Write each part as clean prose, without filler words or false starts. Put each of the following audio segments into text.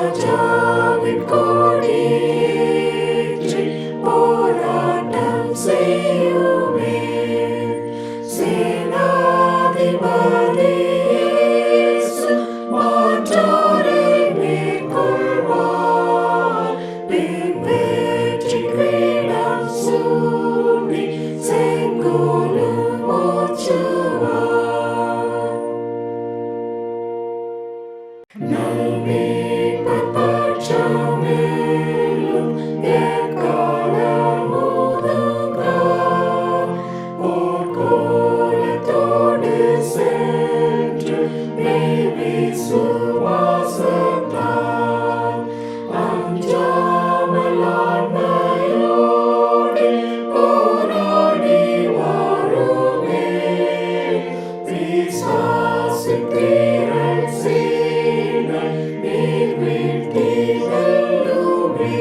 ராஜாவின் கொடியேற்றி போராட்டம் செய்யுமே. சேனாதிபதி இயேசு மாற்றோரை மேற்கொள்வார். வெற்றி கிரீடம் சூடி செங்கோலும் ஓச்சுவார். நல்மீட்பர் பட்சமெல்லும் எக்காலம் ஊதுகிறார். போர்க்கோலத்தோடு சென்று மெய் விசுவாசத்தால் அஞ்சாமல் ஆண்மையோடு போராடி வாருமே. பிசாசின் திரள் சேனை நீர் வீழ்த்தி வெல்லுமே.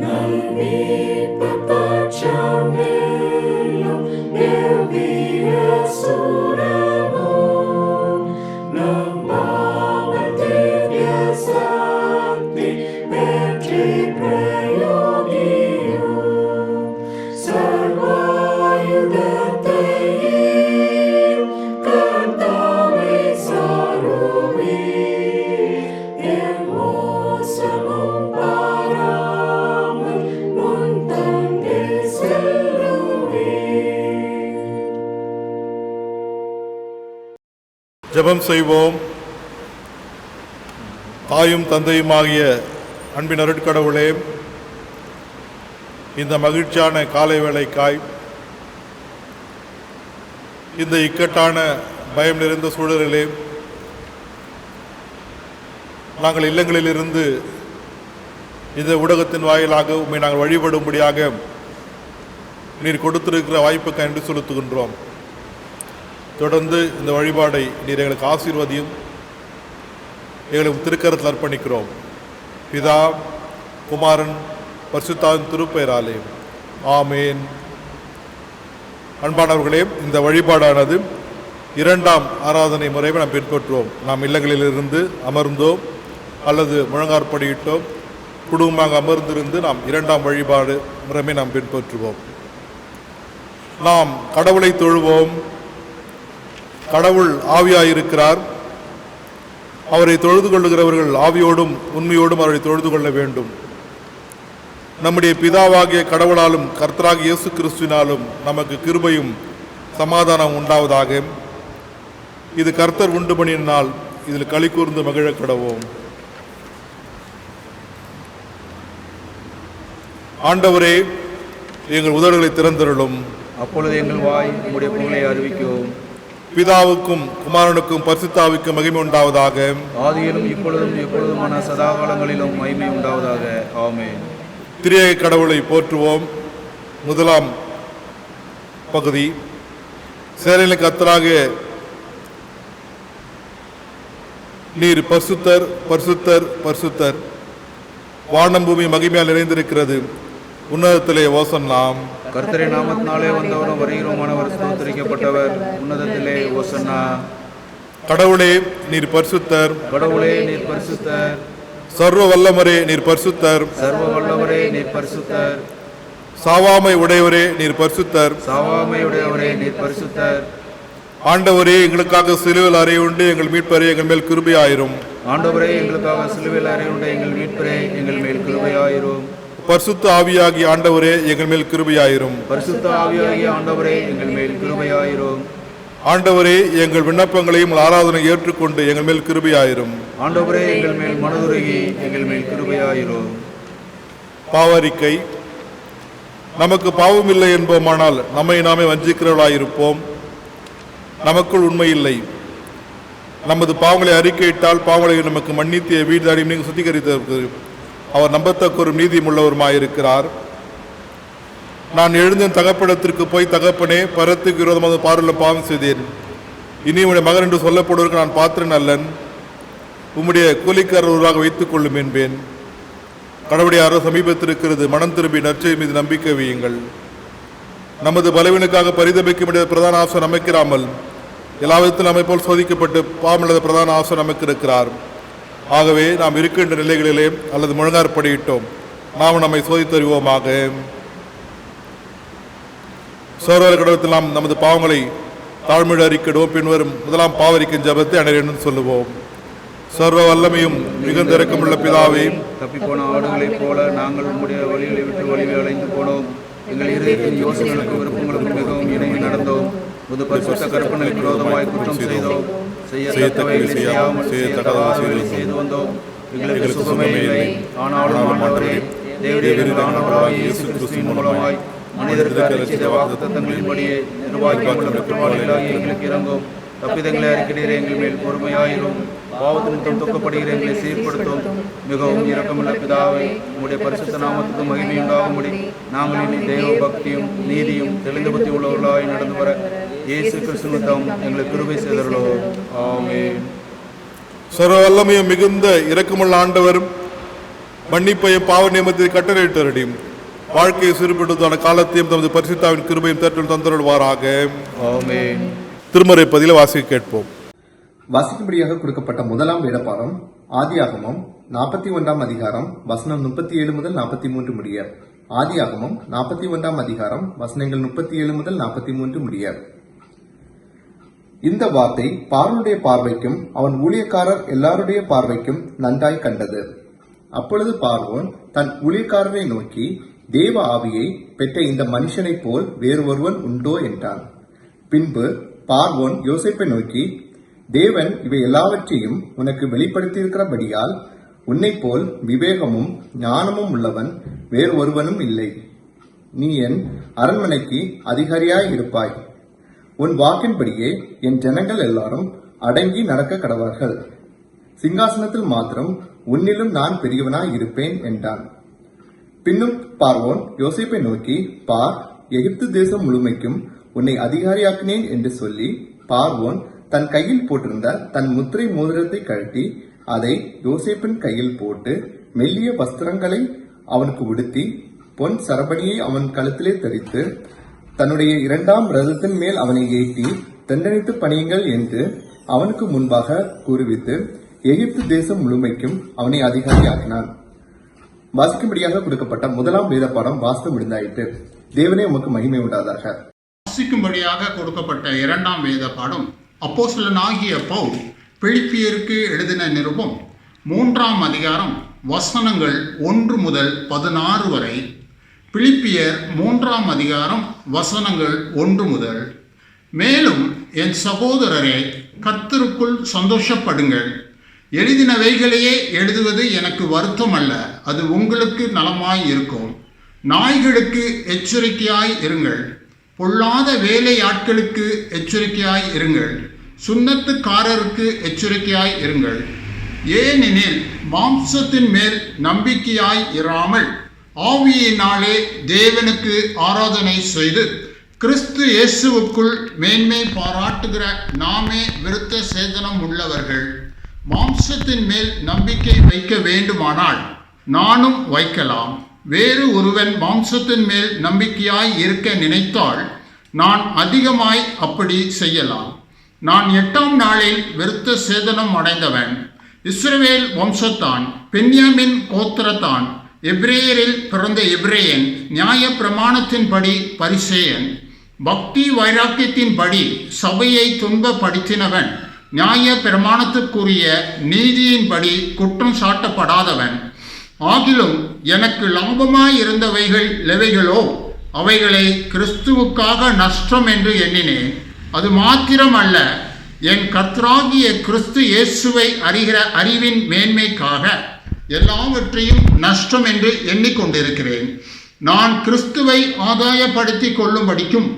நல்மீட்பர் பட்சமெல்லும் எவ்வீர சூரமும் நம்பாமல் திவ்ய சக்தி வெற்றி பிரயோகியும் சர்வாயுதத்தை கர்த்தாவை சாருமே. என் மோசமும் பாராமல் உன் தங்கை செல்லுவே. ஜெபம் செய்வோம். தாயும் தந்தையுமாகிய அன்பின் அருட்கடவுளே, இந்த மகிழ்ச்சியான காலை வேளைக்காய், இந்த இக்கட்டான பயம் நிறைந்த சூழலிலே நாங்கள் இல்லங்களிலிருந்து இந்த ஊடகத்தின் வாயிலாக உம்மை நாங்கள் வழிபடும்படியாக நீர் கொடுத்திருக்கிற வாய்ப்புக்கு நன்றி செலுத்துகின்றோம். தொடர்ந்து இந்த வழிபாடை நீர் எங்களுக்கு ஆசீர்வதியும். எங்களுக்கு திருக்கரத்தில் அர்ப்பணிக்கிறோம். பிதா, குமாரன், பரிசுத்தாவின் திருப்பெயராலே ஆமேன். அன்பானவர்களே, இந்த வழிபாடானது இரண்டாம் ஆராதனை முறையை நாம் பின்பற்றுவோம். நாம் இல்லங்களிலிருந்து அமர்ந்தோம் அல்லது முழங்காற்படியிட்டோம், குடும்பமாக அமர்ந்திருந்து நாம் இரண்டாம் வழிபாடு முறைமை நாம் பின்பற்றுவோம். நாம் கடவுளை தொழுவோம். கடவுள் ஆவியாயிருக்கிறார். அவரை தொழுது கொள்ளுகிறவர்கள் ஆவியோடும் உண்மையோடும் அவரை தொழுது கொள்ள வேண்டும். நம்முடைய பிதாவாகிய கடவுளாலும் கர்த்தராகிய இயேசு கிறிஸ்துவினாலும் நமக்கு கிருபையும் சமாதானம் உண்டாவதாக. இது கர்த்தர் உண்டு பண்ணின நாள், இதில் களி கூர்ந்து மகிழ கடவோம். ஆண்டவரே, எங்கள் உதடுகளை திறந்தருளும். அப்பொழுது எங்கள் வாய் உம்முடைய புகழை அறிவிக்கும். பிதாவுக்கும் குமாரனுக்கும் பரிசுத்தாவிக்கும் மகிமை உண்டாவதாக. ஆதியிலும் இப்பொழுதும் எப்பொழுதுமான சதாகாலங்களிலும் மகிமை உண்டாவதாக. ஆமென். திரியேக கடவுளை போற்றுவோம். முதலாம் பகுதி. சேனையின் கர்த்தராக நீர் பரிசுத்தர், பரிசுத்தர், பரிசுத்தர். வானம் பூமி மகிமையால் நிறைந்திருக்கிறது. உன்னதத்திலே ஓசன்னா. கர்த்தரின் நாமத்தினாலே வந்தவரும் வருகிறோமானவர் ஸ்தோத்திரிக்கப்பட்டவர். உன்னதத்திலே ஓசன்னா. கடவுளே நீர் பரிசுத்தர். கடவுளே நீர் பரிசுத்தர். சர்வ வல்லமரே நீர் பரிசுத்தர். சர்வ வல்லவரே நீர் பரிசுத்தர். சாவாமை உடையவரே நீர் பரிசுத்தர். சாவாமையுடையவரே நீர் பரிசுத்தர். ஆண்டவரே, எங்களுக்காக சிலுவையில் அறையுண்டு எங்கள் மீட்பரே எங்கள் மேல் கிருபையாயிரும். ஆண்டவரே, எங்களுக்காக சிலுவையில் அறையுண்ட எங்கள் மீட்பரே எங்கள் மேல் கிருபையாயிரும். பரிசுத்த ஆவியாகிய ஆண்டவரே எங்கள் மேல் கிருபையாயிரும். பரிசுத்த ஆவியாகிய ஆண்டவரே எங்கள் மேல் கிருபையாயிரும். ஆண்டவரே, எங்கள் விண்ணப்பங்களையும் ஆராதனை ஏற்றுக்கொண்டு எங்கள் மேல் கிருபையாயிரும். ஆண்டவரே, எங்கள் மேல் மனதுருகி எங்கள் மேல் கிருபையாயிரும். பாவரிக்கை. நமக்கு பாவம் இல்லை என்போமானால் நம்மை நாமே வஞ்சிக்கிறவர்களாயிருப்போம். நமக்குள் உண்மை இல்லை. நமது பாவங்களை அறிக்கையிட்டால் பாவங்களை நமக்கு மன்னித்திய வீடு நீங்கள் சுத்திகரித்ததற்கு அவர் நம்பத்தக்க ஒரு நீதியும் உள்ளவருமாயிருக்கிறார். நான் எழுந்தேன் தகப்படத்திற்கு போய், தகப்பனே, பரத்துக்கு விரோதமாக பார்வையில் பாவம் செய்தேன். இனி உடைய மகன் என்று சொல்லப்படுவதற்கு நான் பாத்திரன் அல்லன். உம்முடைய கூலிக்காரர் உருவாக வைத்துக் கொள்ளும் என்பேன். கடவுளுடைய அரசு சமீபத்திருக்கிறது. மனம் திரும்பி நற்செய்தி மீது நம்பிக்கை வையுங்கள். நமது பலவீனுக்காக பரிதபிக்க முடியாத பிரதான ஆசை அமைக்கிறாமல் எல்லாவிதத்தில் நம்மை போல் சோதிக்கப்பட்டு பாவமில்லாத பிரதான ஆசை நமக்கு இருக்கிறார். ஆகவே நாம் இருக்கின்ற நிலைகளிலே அல்லது முழங்காற்படியிட்டோம் நாம் நம்மை சோதித்தறிவோமாக. சோர்வர கடவுளத்தில் நாம் நமது பாவங்களை தாழ்மையோடு அறிக்கிடுவோம். பின்வரும் முதலாம் பாவரிக்கும் ஜபத்தை அனைவரும் சொல்லுவோம். சர்வ வல்லமையும் மிகுந்த இரக்கமுள்ள பிதாவே, தப்பிப்போன ஆடுகளைப் போல நாங்கள் உம்முடைய வழிகளை விட்டு வழியை அலைந்து போனோம். எங்கள் இதயத்தின் யோசனைகளுக்கு விருப்பங்களுக்கு மிகவும் இணங்கி நடந்தோம். புது பரிசுத்த கற்பனைக்கு விரோதமாய் குற்றம் செய்தோம். செய்யத்தக்கவை செய்யாமல் செய்து வந்தோம். எங்களுக்கு சுகமே இல்லை. ஆனாலும் ஆண்டவரே, தேவரீரானவராகிய இயேசு கிறிஸ்துவின் மூலமாய் மனிதர்களுக்கு செய்த வாக்குத்தத்தங்களின்படியே நிர்வாகிகளாகிய எங்களுக்கு இறங்கும். தப்பிதங்களை அறிக்கிறீரே, எங்கள் மேல் பொறுமையாயிரும். பாவத்தின் தொக்கப்படுகிற எங்களை சீர்படுத்தும். மிகவும் இரக்கமுள்ள பிதாவை, உங்களுடைய பரிசுத்த நாமத்துக்கு மகிமை உண்டாகும்படி நாங்கள் இனி தெய்வ பக்தியும் நீதியும் தெளிந்த புத்தி உள்ளவர்களாய் நடந்து வர இயேசு கிறிஸ்துவின் எங்களுக்கு கிருபை செய்தருளோம். ஆமென். சர்வ வல்லமையும் மிகுந்த இரக்கமுள்ள ஆண்டவரும் மன்னிப்பையும் பாவ நியமத்தை கட்டளையிட்டருடையும் வாழ்க்கையை சிறுபடுத்தான காலத்தையும் தமது பரிசுத்தாவின் கிருபையும் தட்டில் தந்தருள்வாராக. ஆமென். திருமறை பதில வாசிக்க கேட்போம். வாசிக்கும்படியாக கொடுக்கப்பட்ட முதலாம் வேதபாடம் ஆதியாகமம் 41 அதிகாரம் வசனம் 37 முதல் 43 முடிய. ஆதியாகமம் 41 அதிகாரம் வசனங்கள் 37 முதல் 43 முடிய. இந்த வார்த்தை பார்வோனுடைய பார்வைக்கும் அவன் ஊழியக்காரர் எல்லாருடைய பார்வைக்கும் நன்றாய் கண்டது. அப்பொழுது பார்வோன் தன் ஊழியக்காரரை நோக்கி, தேவ ஆவியை பெற்ற இந்த மனுஷனைப் போல் வேறு ஒருவன் உண்டோ என்றான். பின்பு பார்வோன் யோசேப்பை நோக்கி, தேவன் இவை எல்லாவற்றையும் உனக்கு வெளிப்படுத்தியிருக்கிறபடியால் உன்னை போல் விவேகமும் ஞானமும் உள்ளவன் வேறு ஒருவனும் இல்லை. நீ என் அரண்மனைக்கு அதிகாரியாய் இருப்பாய். உன் வாக்கின்படியே என் ஜனங்கள் எல்லாரும் அடங்கி நடக்க கடவார்கள். சிங்காசனத்தில் மாத்திரம் உன்னிலும் நான் பெரியவனாய் இருப்பேன் என்றான். பின்னும் பார்வோன் யோசேப்பை நோக்கி, பார், எகிப்து தேசம் முழுமைக்கும் உன்னை அதிகாரியாக்கினேன் என்று சொல்லி பார்வோன் தன் கையில் போட்டிருந்த தன் முத்திரை மோதிரத்தை கழட்டி அதை யோசேப்பின் கையில் போட்டு மெல்லிய வஸ்திரங்களை அவனுக்கு உடுத்தி பொன் சரபணியை அவன் கழுத்திலே தரித்து தன்னுடைய 2ஆம் ரதத்தின் மேல் அவனை ஏற்றி தண்டனைத்து பணியுங்கள் என்று அவனுக்கு முன்பாக கூறுவித்து எகிப்து தேசம் முழுமைக்கும் அவனை அதிகாரியாக்கினான். வாசிக்கும்படியாக கொடுக்கப்பட்ட முதலாம் வேத பாடம் வாசித்து முடிந்தாயிற்று. தேவனே உமக்கு மகிமை உண்டாதாக. வாசிக்கும்படியாக கொடுக்கப்பட்ட 2ஆம் வேத பாடம் அப்போஸ்தலனாகிய பவுல் பிலிப்பியருக்கு எழுதின நிருபம் 3ஆம் அதிகாரம் வசனங்கள் 1 முதல் 16 வரை. பிலிப்பியர் 3ஆம் அதிகாரம் வசனங்கள் 1 முதல். மேலும் என் சகோதரரே, கர்த்தருக்குள் சந்தோஷப்படுங்கள். எழுதினவைகளையே எழுதுவது எனக்கு வருத்தம் அல்ல, அது உங்களுக்கு நலமாய் இருக்கும். நாய்களுக்கு எச்சரிக்கையாய் இருங்கள், பொல்லாத வேலையாட்களுக்கு எச்சரிக்கையாய் இருங்கள், சுன்னத்துக்காரருக்கு எச்சரிக்கையாய் இருங்கள். ஏனெனில் மாம்சத்தின் மேல் நம்பிக்கையாய் இராமல் ஆவியினாலே தேவனுக்கு ஆராதனை செய்து கிறிஸ்து இயேசுவுக்குள் மேன்மை பாராட்டுகிற நாமே விருத்த சேதனம் உள்ளவர்கள். மாம்சத்தின் மேல் நம்பிக்கை வைக்க வேண்டுமானால் நானும் வைக்கலாம். வேறு ஒருவன் மாம்சத்தின் மேல் நம்பிக்கையாய் இருக்க நினைத்தால் நான் அதிகமாய் அப்படி செய்யலாம். நான் 8ஆம் நாளில் விருத்த சேதனம் அடைந்தவன். இஸ்ரவேல் வம்சத்தான், பென்யாமின் கோத்திரத்தான், எபிரேயரில் பிறந்த எபிரேயன், நியாய பிரமாணத்தின்படி பரிசேயன், பக்தி வைராக்கியத்தின்படி சபையை துன்பப்படுத்தினவன், நியாய பிரமாணத்துக்குரிய நீதியின்படி குற்றம் சாட்டப்படாதவன். ஆகிலும் எனக்கு லாபமாயிருந்தவைகள் எவைகளோ அவைகளை கிறிஸ்துவுக்காக நஷ்டம் என்று எண்ணினேன். அது மாத்திரமல்ல, என் கர்த்தராகிய கிறிஸ்து இயேசுவை அறிகிற அறிவின் மேன்மைக்காக எல்லாவற்றையும் நஷ்டம் என்று எண்ணிக்கொண்டிருக்கிறேன். நான் கிறிஸ்துவை ஆதாயப்படுத்தி கொள்ளும்படிக்கும்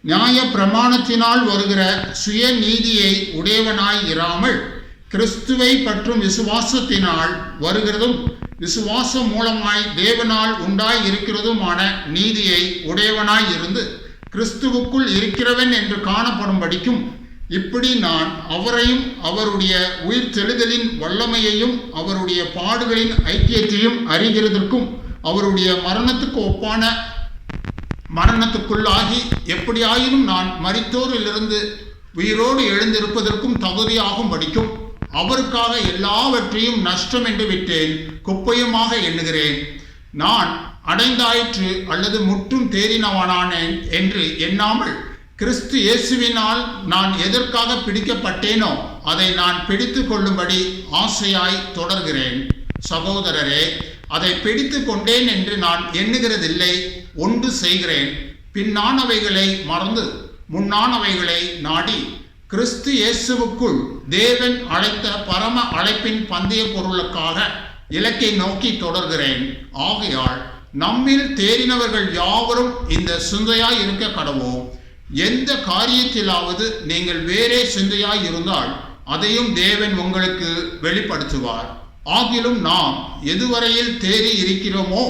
நியாய பிரமாணத்தினால் வருகிற சுய நீதியை உடையவனாய் இராமல் கிறிஸ்துவை பற்றும் விசுவாசத்தினால் வருகிறதும் விசுவாசம் மூலமாய் தேவனால் உண்டாய் இருக்கிறதுமான நீதியை உடையவனாய் இருந்து கிறிஸ்துவுக்குள் இருக்கிறவன் என்று காணப்படும்படிக்கும் இப்படி நான் அவரையும் அவருடைய உயிர் தெழுதலின் வல்லமையையும் அவருடைய பாடுகளின் ஐக்கியத்தையும் அறிகிறதற்கும் அவருடைய மரணத்துக்கு ஒப்பான மரணத்துக்குள்ளாகி எப்படியாயினும் நான் மரித்தோரிலிருந்து உயிரோடு எழுந்திருப்பதற்கும் தகுதியாகும் படிக்கும் அவருக்காக எல்லாவற்றையும் நஷ்டம் என்று விட்டேன், குப்பையுமாக எண்ணுகிறேன். நான் அடைந்தாயிற்று அல்லது முற்றும் தேறினவனானேன் என்று எண்ணாமல் கிறிஸ்து இயேசுவினால் நான் எதற்காக பிடிக்கப்பட்டேனோ அதை நான் பிடித்து கொள்ளும்படி ஆசையாய் தொடர்கிறேன். சகோதரரே, அதை பிடித்து கொண்டேன் என்று நான் எண்ணுகிறதில்லை, ஒன்று செய்கிறேன், பின்னானவைகளை மறந்து முன்னானவைகளை நாடி கிறிஸ்து இயேசுவுக்குள் தேவன் அழைத்த பரம அழைப்பின் பந்தய பொருளுக்காக இலக்கை நோக்கி தொடர்கிறேன். ஆகையால் நம்மில் தேறினவர்கள் யாவரும் இந்த சிந்தையாய் இருக்க கடவோம். எந்த காரியத்திலாவது நீங்கள் வேறே சிந்தையாய் இருந்தால் அதையும் தேவன் உங்களுக்கு வெளிப்படுத்துவார். ஆகிலும் நாம் எதுவரையில் தேறி இருக்கிறோமோ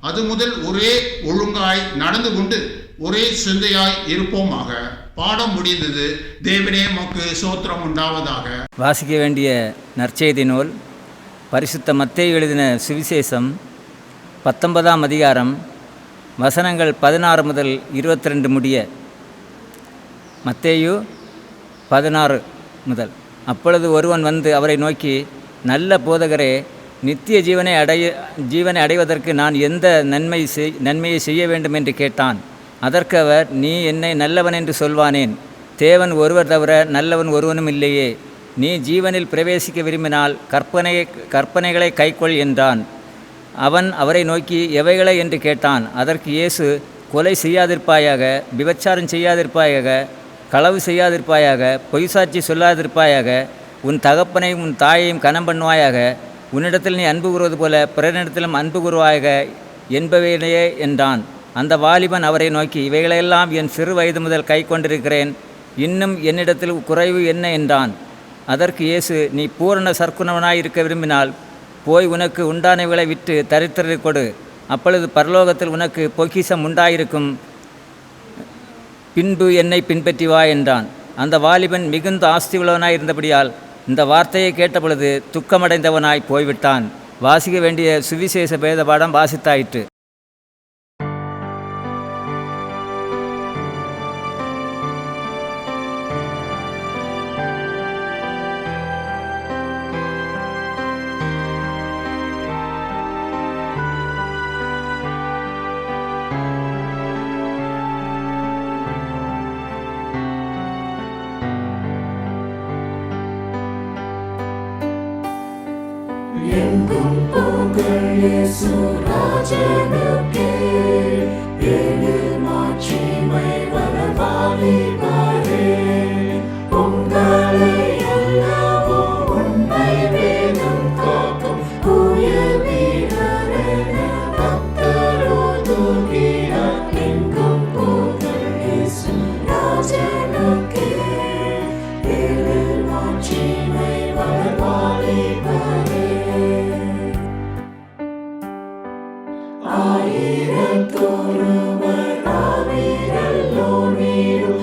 அது முதல் ஒரே ஒழுங்காய் நடந்து கொண்டு ஒரே சிந்தையாய் இருப்போமாக. பாடம் முடிந்தது. தேவனே உமக்கு ஸ்தோத்திரம் உண்டாவதாக. வாசிக்க வேண்டிய நற்செய்தி நூல் பரிசுத்த மத்தேயு எழுதின சுவிசேஷம் 19ஆம் அதிகாரம் வசனங்கள் 16 முதல் 22 முடிய. மத்தேயு 16 முதல். அப்பொழுது ஒருவன் வந்து அவரை நோக்கி, நல்ல போதகரே, நித்திய ஜீவனை அடைவதற்கு நான் எந்த நன்மையை செய்ய வேண்டும் என்று கேட்டான். அதற்கு அவர், நீ என்னை நல்லவன் என்று சொல்வானேன்? தேவன் ஒருவர் தவிர நல்லவன் ஒருவனும் இல்லையே. நீ ஜீவனில் பிரவேசிக்க விரும்பினால் கற்பனைகளை கைக்கொள் என்றான். அவன் அவரை நோக்கி, எவைகளை என்று கேட்டான். அதற்கு இயேசு, கொலை செய்யாதிருப்பாயாக, விபச்சாரம் செய்யாதிருப்பாயாக, களவு செய்யாதிருப்பாயாக, பொய்சாட்சி சொல்லாதிருப்பாயாக, உன் தகப்பனையும் உன் தாயையும் கனம் பண்ணுவாயாக, உன்னிடத்தில் நீ அன்பு கூறுவது போல பிறனிடத்திலும் அன்பு கூறுவாயாக என்பவையே என்றான். அந்த வாலிபன் அவரை நோக்கி, இவைகளையெல்லாம் என் சிறு வயது முதல் கை கொண்டிருக்கிறேன், இன்னும் என்னிடத்தில் குறைவு என்ன என்றான். அதற்கு இயேசு, நீ பூரண சற்குணவனாய் இருக்க விரும்பினால் போய் உனக்கு உண்டானவைகளை விற்று தரித்திரரை கொடு, அப்பொழுது பரலோகத்தில் உனக்கு பொக்கிஷம் உண்டாயிருக்கும், பின்பு என்னை பின்பற்றி வா என்றான். அந்த வாலிபன் மிகுந்த ஆஸ்தி உள்ளவனாய் இருந்தபடியால் இந்த வார்த்தையை கேட்டபொழுது துக்கமடைந்தவனாய் போய்விட்டான். வாசிக்க வேண்டிய சுவிசேஷ வேத பாடம் வாசித்தாயிற்று. எங்கும் புகழ் இயேசு ராஜனுக்கே, எழில் மாட்சிமை வளர்வாலிபரே. உங்களை அல்லவோ உண்மை வேதம் காக்கும் உயர் வீரரென பக்தரோதுகிறார். எங்கும் புகழ் இயேசு ராஜனுக்கே, எழில் மாட்சிமை வளர்வாலிபரே. ஆயிரத்தொருவர் ஆவிரல்லோர் வீடும்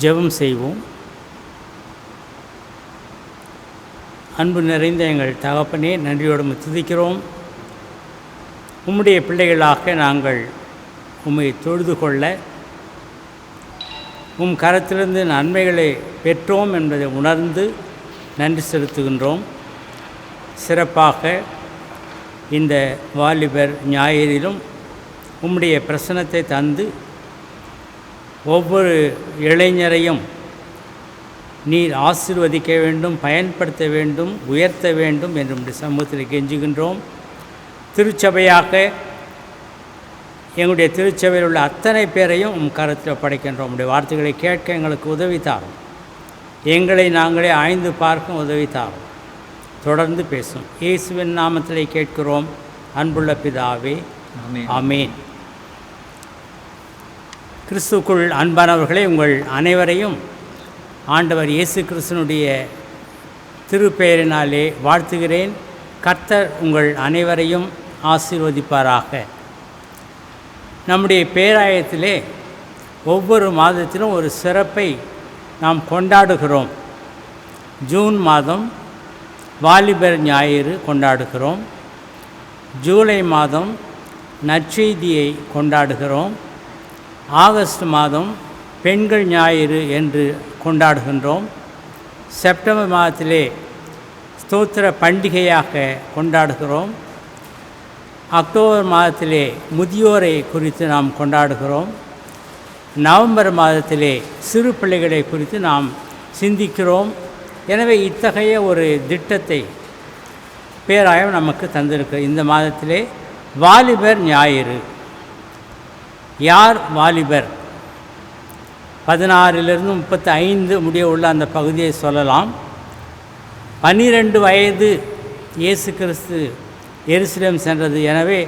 ஜெபம் செய்வோம். அன்பு நிறைந்த எங்கள் தகப்பனே, நன்றியோடு துதிக்கிறோம். உம்முடைய பிள்ளைகளாக நாங்கள் உம்மை தொழுது கொள்ள உம் கரத்திலிருந்து நன்மைகளை பெற்றோம் என்பதை உணர்ந்து நன்றி செலுத்துகின்றோம். சிறப்பாக இந்த வாலிபர் ஞாயிறிலும் உம்முடைய பிரசன்னத்தை தந்து ஒவ்வொரு இளைஞரையும் நீர் ஆசீர்வதிக்க வேண்டும், பயன்படுத்த வேண்டும், உயர்த்த வேண்டும் என்று உம்முடைய சமூகத்தில் கெஞ்சுகின்றோம். திருச்சபையாக எங்களுடைய திருச்சபையில் உள்ள அத்தனை பேரையும் உம் கரத்தில் படைக்கின்றோம். உம்முடைய வார்த்தைகளை கேட்க எங்களுக்கு உதவி தாரும். எங்களை நாங்களே ஆய்ந்து பார்க்க உதவி தாரும். தொடர்ந்து பேசும் இயேசுவின் நாமத்திலே கேட்கிறோம் அன்புள்ள பிதாவே, ஆமேன். கிறிஸ்துக்குள் அன்பானவர்களே, உங்கள் அனைவரையும் ஆண்டவர் இயேசு கிறிஸ்துனுடைய திருப்பெயரினாலே வாழ்த்துகிறேன். கர்த்தர் உங்கள் அனைவரையும் ஆசீர்வதிப்பாராக. நம்முடைய பேராயத்திலே ஒவ்வொரு மாதத்திலும் ஒரு சிறப்பை நாம் கொண்டாடுகிறோம். ஜூன் மாதம் வாலிபர் ஞாயிறு கொண்டாடுகிறோம். ஜூலை மாதம் நற்செய்தியை கொண்டாடுகிறோம். ஆகஸ்ட் மாதம் பெண்கள் ஞாயிறு என்று கொண்டாடுகின்றோம். செப்டம்பர் மாதத்திலே ஸ்தோத்திர பண்டிகையாக கொண்டாடுகிறோம். அக்டோபர் மாதத்திலே முதியோரை குறித்து நாம் கொண்டாடுகிறோம். நவம்பர் மாதத்திலே சிறு பிள்ளைகளை குறித்து நாம் சிந்திக்கிறோம். எனவே இத்தகைய ஒரு திட்டத்தை பேராயம் நமக்கு தந்திருக்கு. இந்த மாதத்திலே வாலிபர் ஞாயிறு. யார் வாலிபர்? 16 35 முடிய உள்ள அந்த பகுதியை சொல்லலாம். 12 வயது இயேசு கிறிஸ்து எருசலேம் சென்றது. எனவே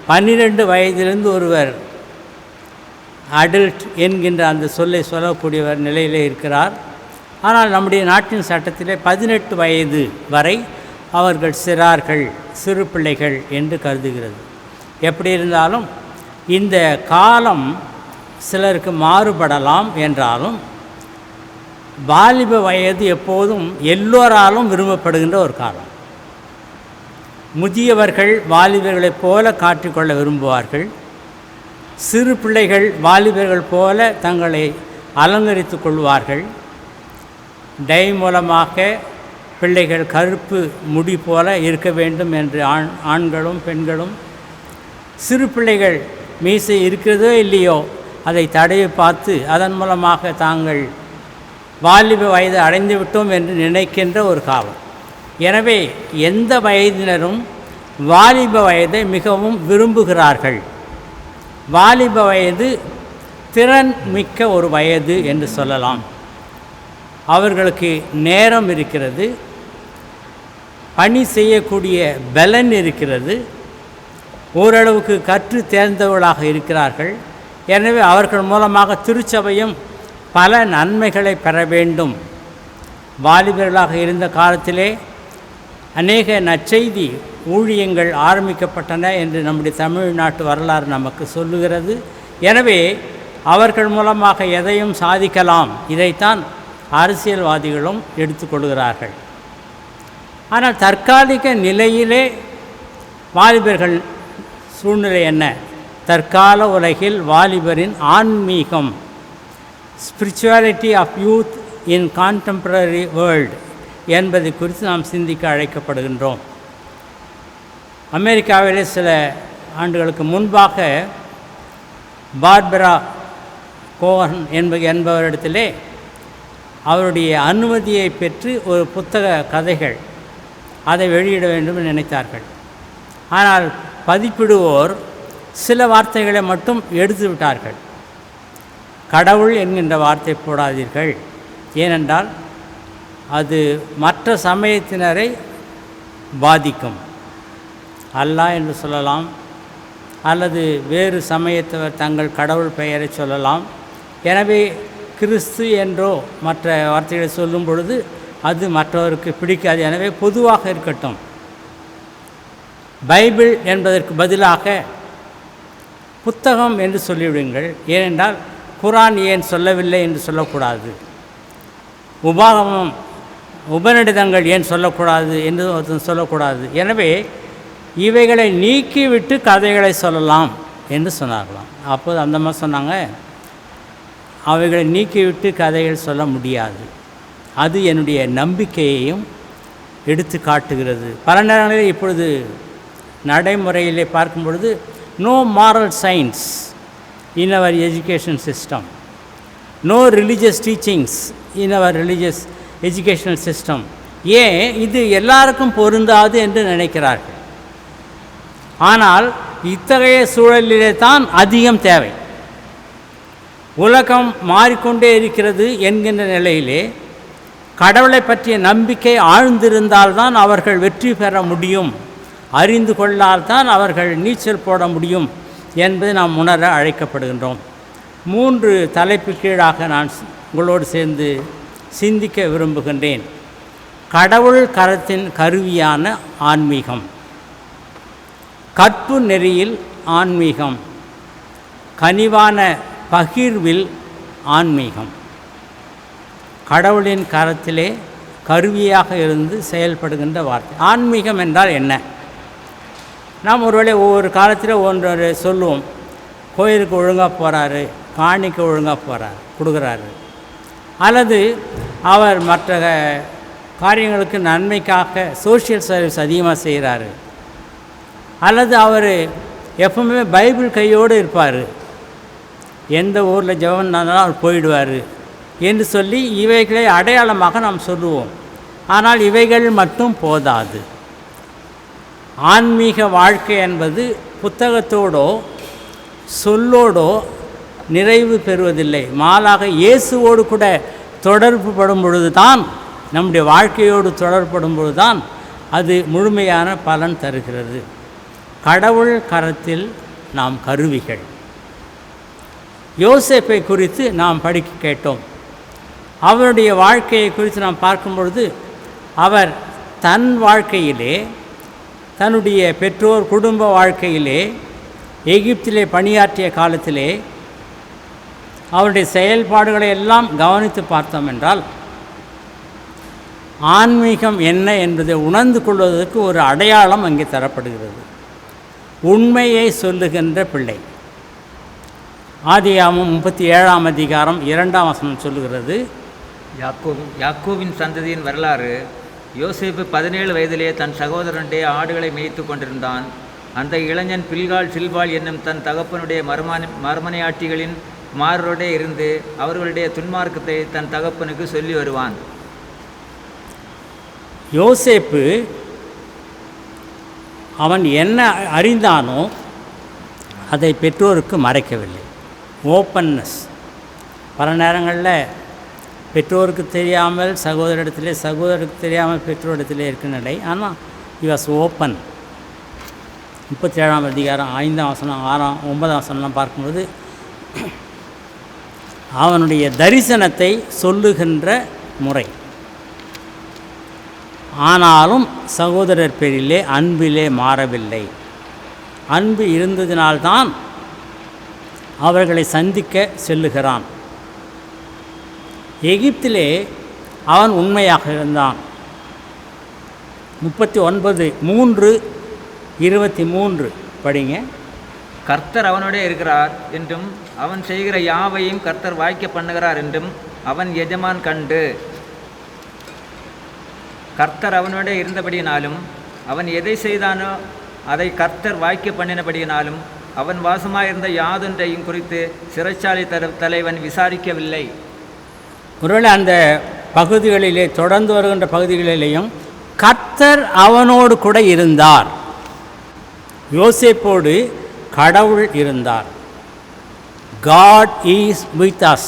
12 வயதிலிருந்து ஒருவர் அடல்ட் என்கின்ற அந்த சொல்லை சொல்லக்கூடியவர் நிலையிலே இருக்கிறார். ஆனால் நம்முடைய நாட்டின் சட்டத்திலே 18 வயது வரை அவர்கள் சிறார்கள், சிறு பிள்ளைகள் என்று கருதுகிறது. எப்படி இருந்தாலும் இந்த காலம் சிலருக்கு மாறுபடலாம் என்றாலும் வாலிப வயது எப்போதும் எல்லோராலும் விரும்பப்படுகின்ற ஒரு காலம். முதியவர்கள் வாலிபர்களைப் போல காட்டிக்கொள்ள விரும்புவார்கள். சிறு பிள்ளைகள் வாலிபர்கள் போல தங்களை அலங்கரித்து கொள்வார்கள். டை மூலமாக பிள்ளைகள் கருப்பு முடி போல இருக்க வேண்டும் என்று ஆண்களும் பெண்களும், சிறு பிள்ளைகள் மீசை இருக்கிறதோ இல்லையோ அதை தடவி பார்த்து அதன் மூலமாக தாங்கள் வாலிப வயது அடைந்து விட்டோம் என்று நினைக்கின்ற ஒரு காலம். எனவே எந்த வயதினரும் வாலிப வயதை மிகவும் விரும்புகிறார்கள். வாலிப வயது திறன் மிக்க ஒரு வயது என்று சொல்லலாம். அவர்களுக்கு நேரம் இருக்கிறது, பணி செய்யக்கூடிய பலன் இருக்கிறது, ஓரளவுக்கு கற்று தேர்ந்தவர்களாக இருக்கிறார்கள். எனவே அவர்கள் மூலமாக திருச்சபையும் பல நன்மைகளை பெற வேண்டும். வாலிபர்களாக இருந்த காலத்திலே அநேக நற்செய்தி ஊழியங்கள் ஆரம்பிக்கப்பட்டன என்று நம்முடைய தமிழ்நாட்டு வரலாறு நமக்கு சொல்லுகிறது. எனவே அவர்கள் மூலமாக எதையும் சாதிக்கலாம். இதைத்தான் அரசியல்வாதிகளும் எடுத்துக்கொள்கிறார்கள். ஆனால் தற்காலிக நிலையிலே வாலிபர்கள் சூழ்நிலை என்ன? தற்கால உலகில் வாலிபரின் ஆன்மீகம், spirituality of youth in contemporary world என்பதை குறித்து நாம் சிந்திக்க அழைக்கப்படுகின்றோம். அமெரிக்காவிலே சில ஆண்டுகளுக்கு முன்பாக பார்பரா கோஹன் என்பவரிடத்திலே அவருடைய அனுமதியை பெற்று ஒரு புத்தக கதைகள் அதை வெளியிட வேண்டும் என்று நினைத்தார்கள். ஆனால் பதிப்பிடுவோர் சில வார்த்தைகளை மட்டும் எடுத்து விட்டார்கள். கடவுள் என்கின்ற வார்த்தை போடாதீர்கள், ஏனென்றால் அது மற்ற சமயத்தினரை பாதிக்கும். அல்லாஹ் என்று சொல்லலாம், அல்லது வேறு சமயத்தவர் தங்கள் கடவுள் பெயரை சொல்லலாம். எனவே கிறிஸ்து என்றோ மற்ற வார்த்தைகளை சொல்லும் பொழுது அது மற்றவருக்கு பிடிக்காது. எனவே பொதுவாக இருக்கட்டும். பைபிள் என்பதற்கு பதிலாக புத்தகம் என்று சொல்லிவிடுங்கள். ஏனென்றால் குரான் ஏன் சொல்லவில்லை என்று சொல்லக்கூடாது, உபாகமம் உபநிடதங்கள் ஏன் சொல்லக்கூடாது என்று சொல்லக்கூடாது. எனவே இவைகளை நீக்கிவிட்டு கதைகளை சொல்லலாம் என்று சொன்னார்களாம். அப்போது அந்த மாதிரி சொன்னாங்க, அவைகளை நீக்கிவிட்டு கதைகள் சொல்ல முடியாது, அது என்னுடைய நம்பிக்கையையும் எடுத்து காட்டுகிறது. பல நேரங்களில் இப்பொழுது நடைமுறையிலே பார்க்கும் பொழுது no moral science in our education system, no religious teachings in our religious educational system. ஏன் இது எல்லாருக்கும் பொருந்தாது என்று நினைக்கிறார்கள். ஆனால் இத்தகைய சூழலிலே தான் அதிகம் தேவை. உலகம் மாறிக்கொண்டே இருக்கிறது என்கின்ற நிலையிலே கடவுளை பற்றிய நம்பிக்கை ஆழ்ந்திருந்தால்தான் அவர்கள் வெற்றி பெற முடியும், அறிந்து கொள்ளால்தான் அவர்கள் நீச்சல் போட முடியும் என்பதை நாம் உணர அழைக்கப்படுகின்றோம். 3 தலைப்பு கீழாக நான் உங்களோடு சேர்ந்து சிந்திக்க விரும்புகின்றேன். கடவுள் கரத்தின் கருவியான ஆன்மீகம், கற்பு நெறியில் ஆன்மீகம், கனிவான பகிர்வில் ஆன்மீகம். கடவுளின் கரத்திலே கருவியாக இருந்து செயல்படுகின்ற வார்த்தை. ஆன்மீகம் என்றால் என்ன? நாம் ஒருவேளை ஒவ்வொரு காலத்தில் ஒன்று சொல்லுவோம், கோயிலுக்கு ஒழுங்காக போகிறாரு, காணிக்கு ஒழுங்காக போகிறார் கொடுக்குறாரு, அல்லது அவர் மற்ற காரியங்களுக்கு நன்மைக்காக சோஷியல் சர்வீஸ் அதிகமாக செய்கிறாரு, அல்லது அவர் எப்பவுமே பைபிள் கையோடு இருப்பார், எந்த ஊரில் ஜெபம் நடந்தாலும் அவர் போயிடுவார் என்று சொல்லி இவைகளை அடையாளமாக நாம் சொல்லுவோம். ஆனால் இவைகள் மட்டும் போதாது. ஆன்மீக வாழ்க்கை என்பது புத்தகத்தோடோ சொல்லோடோ நிறைவு பெறுவதில்லை. மாறாக இயேசுவோடு கூட தொடர்பு படும் பொழுது தான், நம்முடைய வாழ்க்கையோடு தொடர்படும் பொழுது தான் அது முழுமையான பலன் தருகிறது. கடவுள் கரத்தில் நாம் கருவிகள். யோசேப்பை குறித்து நாம் படிக்க கேட்டோம். அவருடைய வாழ்க்கையை குறித்து நாம் பார்க்கும் பொழுது, அவர் தன் வாழ்க்கையிலே, தன்னுடைய பெற்றோர் குடும்ப வாழ்க்கையிலே, எகிப்திலே பணியாற்றிய காலத்திலே அவருடைய செயல்பாடுகளை எல்லாம் கவனித்து பார்த்தோம் என்றால், ஆன்மீகம் என்ன என்பதை உணர்ந்து கொள்வதற்கு ஒரு அடையாளம் அங்கே தரப்படுகிறது. உண்மையை சொல்லுகின்ற பிள்ளை. ஆதியாகமம் 37ஆம் அதிகாரம் 2ஆம் வசனம் சொல்லுகிறது, யாக்கோபின் சந்ததியின் வரலாறு. யோசேப்பு 17 வயதிலே தன் சகோதரனுடைய ஆடுகளை மேய்த்து கொண்டிருந்தான். அந்த இளைஞன் பில்கால் சில்பால் என்னும் தன் தகப்பனுடைய மறுமனையாட்டிகளின் மாரோடே இருந்து அவர்களுடைய துன்மார்க்கத்தை தன் தகப்பனுக்கு சொல்லி வருவான். யோசேப்பு அவன் என்ன அறிந்தானோ அதை பெற்றோருக்கு மறைக்கவில்லை. ஓப்பன்னஸ். பல நேரங்களில் பெற்றோருக்கு தெரியாமல் சகோதரிடத்திலே, சகோதரருக்கு தெரியாமல் பெற்றோரிடத்திலே இருக்கிற நிலை. ஆனால் he was ஓப்பன். 37ஆம் அதிகாரம் 5ஆம் வசனம் 6ஆம் 9ஆம் வசனம்லாம் பார்க்கும்போது அவனுடைய தரிசனத்தை சொல்லுகின்ற முறை. ஆனாலும் சகோதரர் பேரிலே அன்பிலே மாறவில்லை. அன்பு இருந்ததினால்தான் அவர்களை சந்திக்க செல்லுகிறான். எகிப்திலே அவன் உண்மையாக இருந்தான். 39:3-23 படிங்க. கர்த்தர் அவனோடே இருக்கிறார் என்றும் அவன் செய்கிற யாவையும் கர்த்தர் வாய்க்க பண்ணுகிறார் என்றும் அவன் எஜமான் கண்டு, கர்த்தர் அவனோடே இருந்தபடியினாலும் அவன் எதை செய்தானோ அதை கர்த்தர் வாய்க்க பண்ணினபடியினாலும் அவன் வாசமாயிருந்த யாதொன்றையும் குறித்து சிறைச்சாலை தலைவன் விசாரிக்கவில்லை. ஒருவேளை அந்த பகுதிகளிலே, தொடர்ந்து வருகின்ற பகுதிகளிலேயும் கர்த்தர் அவனோடு கூட இருந்தார். யோசேப்போடு கடவுள் இருந்தார். God is with us.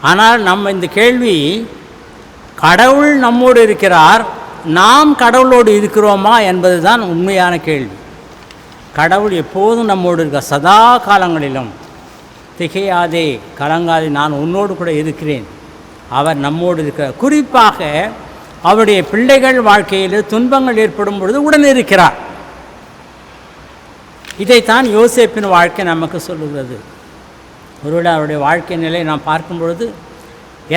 ஆனால் நம்ம இந்த கேள்வி, கடவுள் நம்மோடு இருக்கிறார், நாம் கடவுளோடு இருக்கிறோமா என்பது தான் உண்மையான கேள்வி. கடவுள் எப்போதும் நம்மோடு இருக்க, சதா காலங்களிலும் திகையாதே கலங்காதே, நான் உன்னோடு கூட இருக்கிறேன், அவர் நம்மோடு இருக்கிறார். குறிப்பாக அவருடைய பிள்ளைகள் வாழ்க்கையில் துன்பங்கள் ஏற்படும் பொழுது உடனே இருக்கிறார். இதைத்தான் யோசேப்பின் வாழ்க்கை நமக்கு சொல்லுகிறது. ஒருவேளை அவருடைய வாழ்க்கை நிலை நாம் பார்க்கும் பொழுது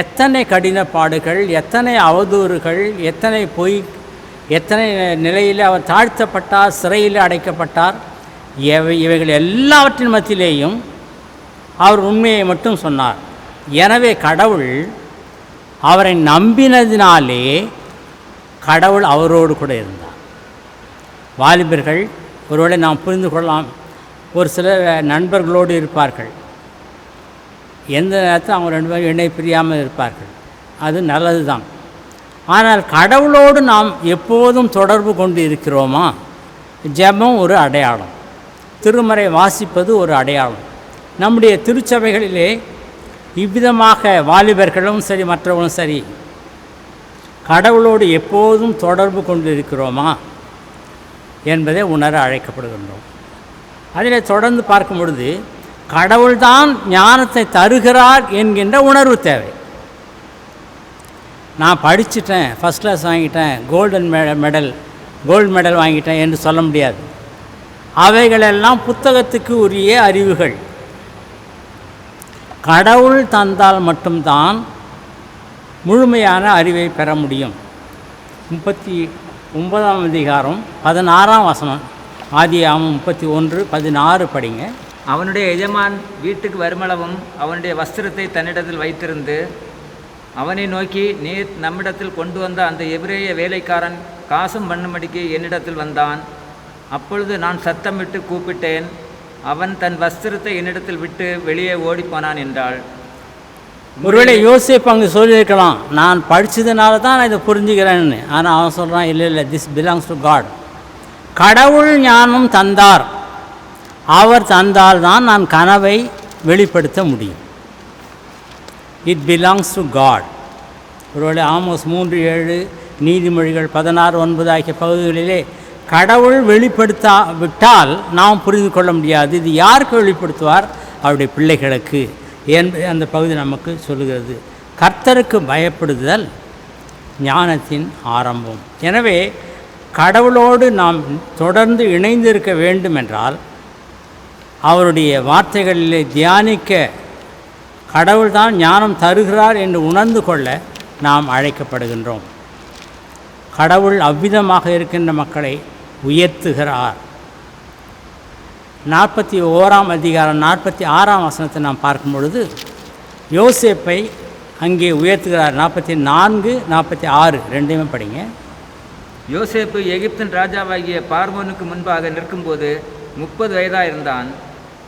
எத்தனை கடின பாடுகள், எத்தனை அவதூறுகள், எத்தனை பொய், எத்தனை நிலையில் அவர் தாழ்த்தப்பட்டார், சிறையில் அடைக்கப்பட்டார். இவைகள் எல்லாவற்றின் மத்தியிலேயும் அவர் உண்மையை மட்டும் சொன்னார். எனவே கடவுள் அவரை நம்பினதினாலே கடவுள் அவரோடு கூட இருந்தார். வாலிபர்கள் ஒருவேளை நாம் புரிந்து கொள்ளலாம், ஒரு சில நண்பர்களோடு இருப்பார்கள், எந்த நேரத்தில் அவங்க 2 பேரும் இணை பிரியாமல் இருப்பார்கள், அது நல்லது தான். ஆனால் கடவுளோடு நாம் எப்போதும் தொடர்பு கொண்டு இருக்கிறோமா? ஜெபம் ஒரு அடையாளம், திருமறை வாசிப்பது ஒரு அடையாளம். நம்முடைய திருச்சபைகளிலே இவ்விதமாக வாலிபர்களும் சரி மற்றவர்களும் சரி கடவுளோடு எப்போதும் தொடர்பு கொண்டு இருக்கிறோமா என்பதை உணர அழைக்கப்படுகின்றோம். அதில் தொடர்ந்து பார்க்கும் பொழுது கடவுள்தான் ஞானத்தை தருகிறார் என்கின்ற உணர்வு தேவை. நான் படிச்சுட்டேன், ஃபஸ்ட் கிளாஸ் வாங்கிட்டேன், கோல்டு மெடல் வாங்கிட்டேன் என்று சொல்ல முடியாது. அவைகளெல்லாம் புத்தகத்துக்கு உரிய அறிவுகள். கடவுள் தந்தால் மட்டும்தான் முழுமையான அறிவை பெற முடியும். 39ஆம் அதிகாரம் 16ஆம் வசனம், ஆதியாகமம் 31:16 படிங்க. அவனுடைய எஜமான் வீட்டுக்கு வருமளவும் அவனுடைய வஸ்திரத்தை தன்னிடத்தில் வைத்திருந்து அவனை நோக்கி, நீர் நம்மிடத்தில் கொண்டு வந்த அந்த எபிரேய வேலைக்காரன் காசும் பண்ணும்படிக்கு என்னிடத்தில் வந்தான். அப்பொழுது நான் சத்தமிட்டு கூப்பிட்டேன், அவன் தன் வஸ்திரத்தை என்னிடத்தில் விட்டு வெளியே ஓடிப்போனான் என்றாள். ஒருவேளை யோசேப்பு அங்கே சொல்லியிருக்கலாம், நான் படித்ததுனால தான் நான் இதை புரிஞ்சுக்கிறேன்னு. ஆனால் அவன் சொல்கிறான், இல்லை, திஸ் பிலாங்ஸ் டு காட். கடவுள் ஞானம் தந்தார், அவர் தந்தால்தான் நான் கனவை வெளிப்படுத்த முடியும். It belongs to God. ஒருவேளை ஆமோஸ் 3:7, நீதிமொழிகள் 16:9 ஆகிய பகுதிகளிலே கடவுள் வெளிப்படுத்தாவிட்டால் நாம் புரிந்து கொள்ள முடியாது. இது யாருக்கு வெளிப்படுத்துவார்? அவருடைய பிள்ளைகளுக்கு என்பது அந்த பகுதி நமக்கு சொல்லுகிறது. கர்த்தருக்கு பயப்படுதல் ஞானத்தின் ஆரம்பம். எனவே கடவுளோடு நாம் தொடர்ந்து இணைந்திருக்க வேண்டும் என்றால் அவருடைய வார்த்தைகளிலே தியானிக்க, கடவுள்தான் ஞானம் தருகிறார் என்று உணர்ந்து கொள்ள நாம் அழைக்கப்படுகின்றோம். கடவுள் அவ்விதமாக இருக்கின்ற மக்களை உயர்த்துகிறார். 41ஆம் அதிகாரம் 46ஆம் வசனத்தை நாம் பார்க்கும் பொழுது யோசேப்பை அங்கே உயர்த்துகிறார். 44, 46 ரெண்டையுமே படிங்க. யோசேப்பு எகிப்தின் ராஜாவாகிய பார்வோனுக்கு முன்பாக நிற்கும்போது 30 வயதாக இருந்தான்.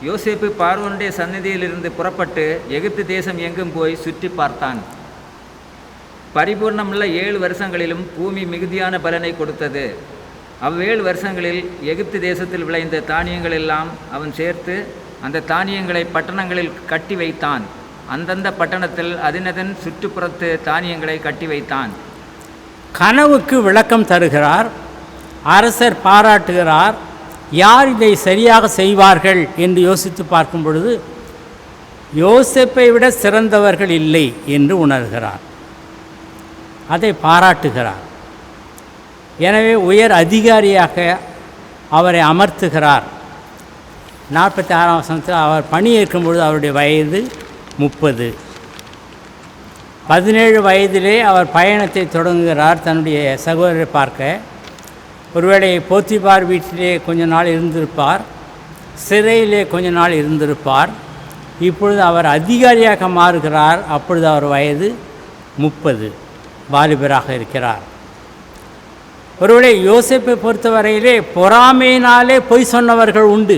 யோசேப்பு பார்வோனுடைய சந்நிதியிலிருந்து புறப்பட்டு எகிப்து தேசம் எங்கும் போய் சுற்றி பார்த்தான். பரிபூர்ணமுள்ள 7 வருஷங்களிலும் பூமி மிகுதியான பலனை கொடுத்தது. 7 வருஷங்களில் எகிப்து தேசத்தில் விளைந்த தானியங்கள் எல்லாம் அவன் சேர்த்து அந்த தானியங்களை பட்டணங்களில் கட்டி வைத்தான். அந்தந்த பட்டணத்தில் அதனதன் சுற்றுப்புறத்து தானியங்களை கட்டி வைத்தான். கனவுக்கு விளக்கம் தருகிறார், அரசர் பாராட்டுகிறார். யார் இதை சரியாக செய்வார்கள் என்று யோசித்து பார்க்கும் பொழுது யோசேப்பை விட சிறந்தவர்கள் இல்லை என்று உணர்கிறார். அதை பாராட்டுகிறார். எனவே உயர் அதிகாரியாக அவரை அமர்த்துகிறார். 46ஆம் வசனத்தில் அவர் பணியேற்கும் பொழுது அவருடைய வயது 30. 17 வயதிலே அவர் பயணத்தை தொடங்குகிறார் தன்னுடைய சகோதரரை பார்க்க. ஒருவேளை போத்திபார் வீட்டிலே கொஞ்ச நாள் இருந்திருப்பார், சிறையிலே கொஞ்ச நாள் இருந்திருப்பார். இப்பொழுது அவர் அதிகாரியாக மாறுகிறார். அப்பொழுது அவர் வயது 30, வாலிபராக இருக்கிறார். ஒருவேளை யோசேப்பை பொறுத்தவரையிலே பொறாமையினாலே பொய் சொன்னவர்கள் உண்டு,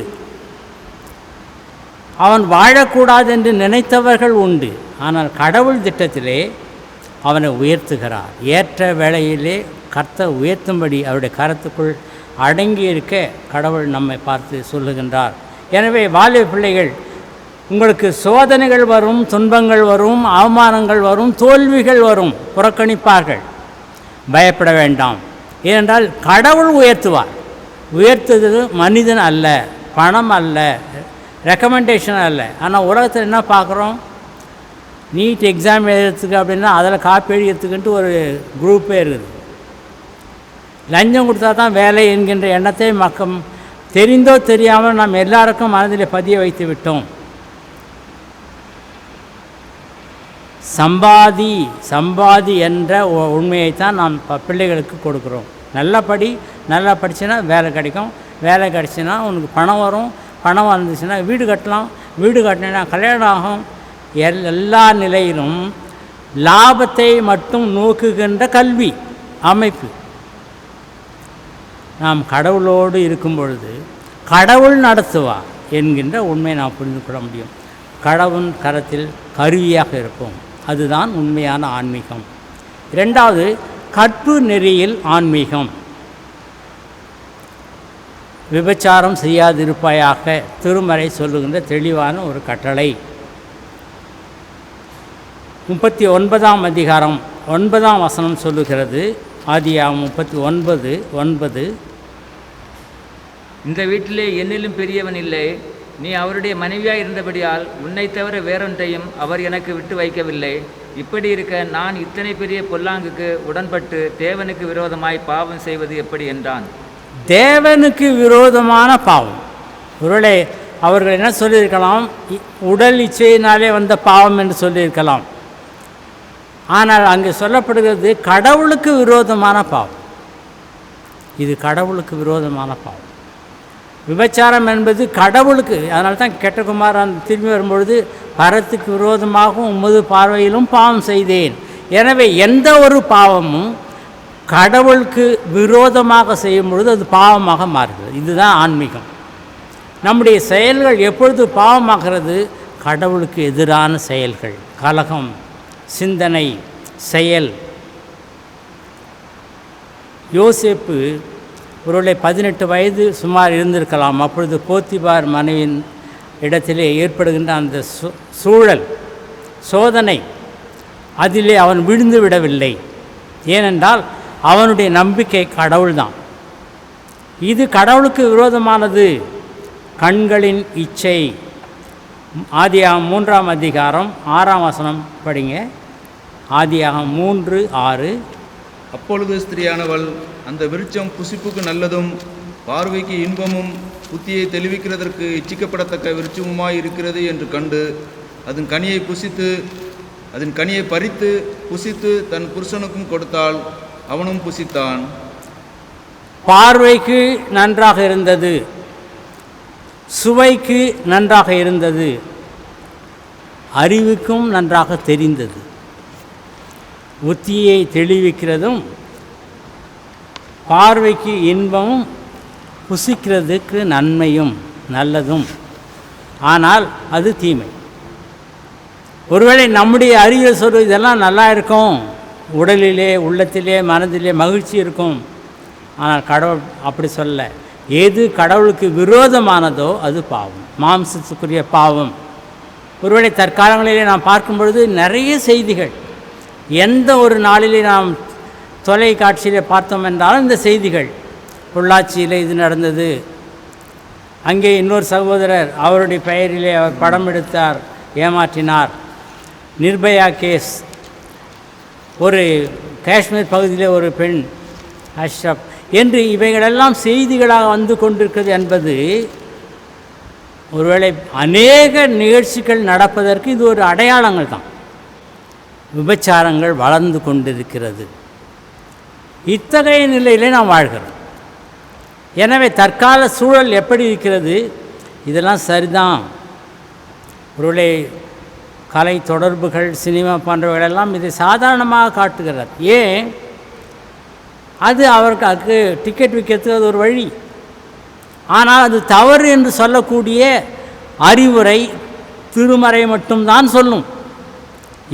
அவன் வாழக்கூடாது என்று நினைத்தவர்கள் உண்டு. ஆனால் கடவுள் திட்டத்திலே அவனை உயர்த்துகிறார். ஏற்ற வேளையிலே கர்த்தர் உயர்த்தும்படி அவருடைய கரத்துக்குள் அடங்கி இருக்க கடவுள் நம்மை பார்த்து சொல்லுகின்றார். எனவே வாலிப பிள்ளைகள், உங்களுக்கு சோதனைகள் வரும், துன்பங்கள் வரும், அவமானங்கள் வரும், தோல்விகள் வரும், புறக்கணிப்பார்கள். பயப்பட வேண்டாம். ஏனென்றால் கடவுள் உயர்த்துவார். உயர்த்துவது மனிதன் அல்ல, பணம் அல்ல, ரெக்கமெண்டேஷன் அல்ல. ஆனால் உலகத்தில் என்ன பார்க்குறோம்? நீட் எக்ஸாம் எழுதுறதுக்கு அப்படின்னா அதில் காப்பி எழுதுறதுக்குன்ட்டு ஒரு குரூப்பே இருக்குது. லஞ்சம் கொடுத்தா தான் வேலை என்கின்ற எண்ணத்தை தெரிந்தோ தெரியாமல் நாம் எல்லாருக்கும் மனதில் பதிய வைத்து விட்டோம். சம்பாதி என்ற உண்மையைத்தான் நாம் பிள்ளைகளுக்கு கொடுக்குறோம். நல்லா படிச்சுன்னா வேலை கிடைக்கும், வேலை கிடைச்சுன்னா உனக்கு பணம் வரும், பணம் வந்துச்சுன்னா வீடு கட்டலாம், வீடு கட்டினா கல்யாணம் ஆகும். எல்லா நிலையிலும் லாபத்தை மட்டும் நோக்குகின்ற கல்வி அமைப்பு. நாம் கடவுளோடு இருக்கும் பொழுது கடவுள் நடத்துவார் என்கின்ற உண்மையை நாம் புரிந்து கொள்ள முடியும். கடவுள் கரத்தில் கருவியாக இருப்போம். அதுதான் உண்மையான ஆன்மீகம். இரண்டாவது, கற்பு நெறியில் ஆன்மீகம். விபச்சாரம் செய்யாதிருப்பாயாக திருமறை சொல்லுகின்ற தெளிவான ஒரு கட்டளை. 39ஆம் அதிகாரம் 9ஆம் வசனம் சொல்லுகிறது. ஆதியாகமம் 39:9. இந்த வீட்டிலே என்னிலும் பெரியவன் இல்லை. நீ அவருடைய மனைவியாய் இருந்தபடியால் உன்னை தவிர வேறொன்றையும் அவர் எனக்கு விட்டு வைக்கவில்லை. இப்படி இருக்க நான் இத்தனை பெரிய பொல்லாங்குக்கு உடன்பட்டு தேவனுக்கு விரோதமாய் பாவம் செய்வது எப்படி என்றான். தேவனுக்கு விரோதமான பாவம். ஒருவேளை அவர்கள் என்ன சொல்லியிருக்கலாம், உடல் இச்சையினாலே வந்த பாவம் என்று சொல்லியிருக்கலாம். ஆனால் அங்கே சொல்லப்படுகிறது கடவுளுக்கு விரோதமான பாவம். இது கடவுளுக்கு விரோதமான பாவம். விபச்சாரம் என்பது கடவுளுக்கு. அதனால தான் கெட்ட குமாரன் திரும்பி வரும்பொழுது பரத்துக்கு விரோதமாகவும் உமது பார்வையிலும் பாவம் செய்தேன். எனவே எந்த ஒரு பாவமும் கடவுளுக்கு விரோதமாக செய்யும் பொழுது அது பாவமாக மாறுகிறது. இதுதான் ஆன்மீகம். நம்முடைய செயல்கள் எப்பொழுது பாவமாகிறது? கடவுளுக்கு எதிரான செயல்கள், கலகம், சிந்தனை, செயல். யோசேப்பு ஒருவேளை 18 வயது சுமார் இருந்திருக்கலாம். அப்பொழுது போத்திபார் மனைவியின் இடத்திலே ஏற்படுகின்ற அந்த சூழல், சோதனை, அதிலே அவன் விழுந்து விடவில்லை. ஏனென்றால் அவனுடைய நம்பிக்கை கடவுள்தான். இது கடவுளுக்கு விரோதமானது. கண்களின் இச்சை. ஆதியாகமம் 3ஆம் அதிகாரம் 6ஆம் வசனம் படிங்க. ஆதியாகமம் 3:6. அப்பொழுது ஸ்திரியானவள், அந்த விருட்சம் புசிப்புக்கு நல்லதும் பார்வைக்கு இன்பமும் புத்தியை தெளிவிக்கிறதற்கு இச்சிக்கப்படத்தக்க விருட்சமுமாய் இருக்கிறது என்று கண்டு அதன் கனியை பறித்து புசித்து தன் புருஷனுக்கும் கொடுத்தாள். அவனும் புசித்தான். பார்வைக்கு நன்றாக இருந்தது, சுவைக்கு நன்றாக இருந்தது, அறிவுக்கும் நன்றாக தெரிந்தது. புத்தியை தெளிவிக்கிறதும் பார்வைக்கு இன்பமும் புசிக்கிறதுக்கு நன்மையும் நல்லதும். ஆனால் அது தீமை. ஒருவேளை நம்முடைய அறிவியல் சொல்வது இதெல்லாம் நல்லா இருக்கும், உடலிலே, உள்ளத்திலே, மனதிலே மகிழ்ச்சி இருக்கும். ஆனால் கடவுள் அப்படி சொல்ல. எது கடவுளுக்கு விரோதமானதோ அது பாவம், மாம்சத்துக்குரிய பாவம். ஒருவேளை தற்காலங்களிலே நாம் பார்க்கும் பொழுது நிறைய செய்திகள், எந்த ஒரு நாளிலே நாம் தொலைக்காட்சியிலே பார்த்தோம் என்றாலும் இந்த செய்திகள், பொள்ளாச்சியில் இது நடந்தது, அங்கே இன்னொரு சகோதரர் அவருடைய பெயரிலே அவர் படம் எடுத்தார், ஏமாற்றினார், நிர்பயா கேஸ், ஒரு காஷ்மீர் பகுதியிலே ஒரு பெண் அஷ்ரப் என்று இவைகளெல்லாம் செய்திகளாக வந்து கொண்டிருக்கிறது என்பது ஒருவேளை அநேக நிகழ்ச்சிகள் நடப்பதற்கு இது ஒரு அடையாளங்கள் தான். விபச்சாரங்கள் வளர்ந்து கொண்டிருக்கிறது. இத்தகைய நிலையிலே நாம் வாழ்கிறோம். எனவே தற்கால சூழல் எப்படி இருக்கிறது? இதெல்லாம் சரிதான். ஒருவேளை கலை தொடர்புகள், சினிமா போன்றவைகளெல்லாம் இதை சாதாரணமாக காட்டுகிறார். ஏன்? அது அவருக்கு டிக்கெட் விற்கிறதுக்கு அது ஒரு வழி. ஆனால் அது தவறு என்று சொல்லக்கூடிய அறிவுரை திருமறை மட்டும்தான் சொல்லும்.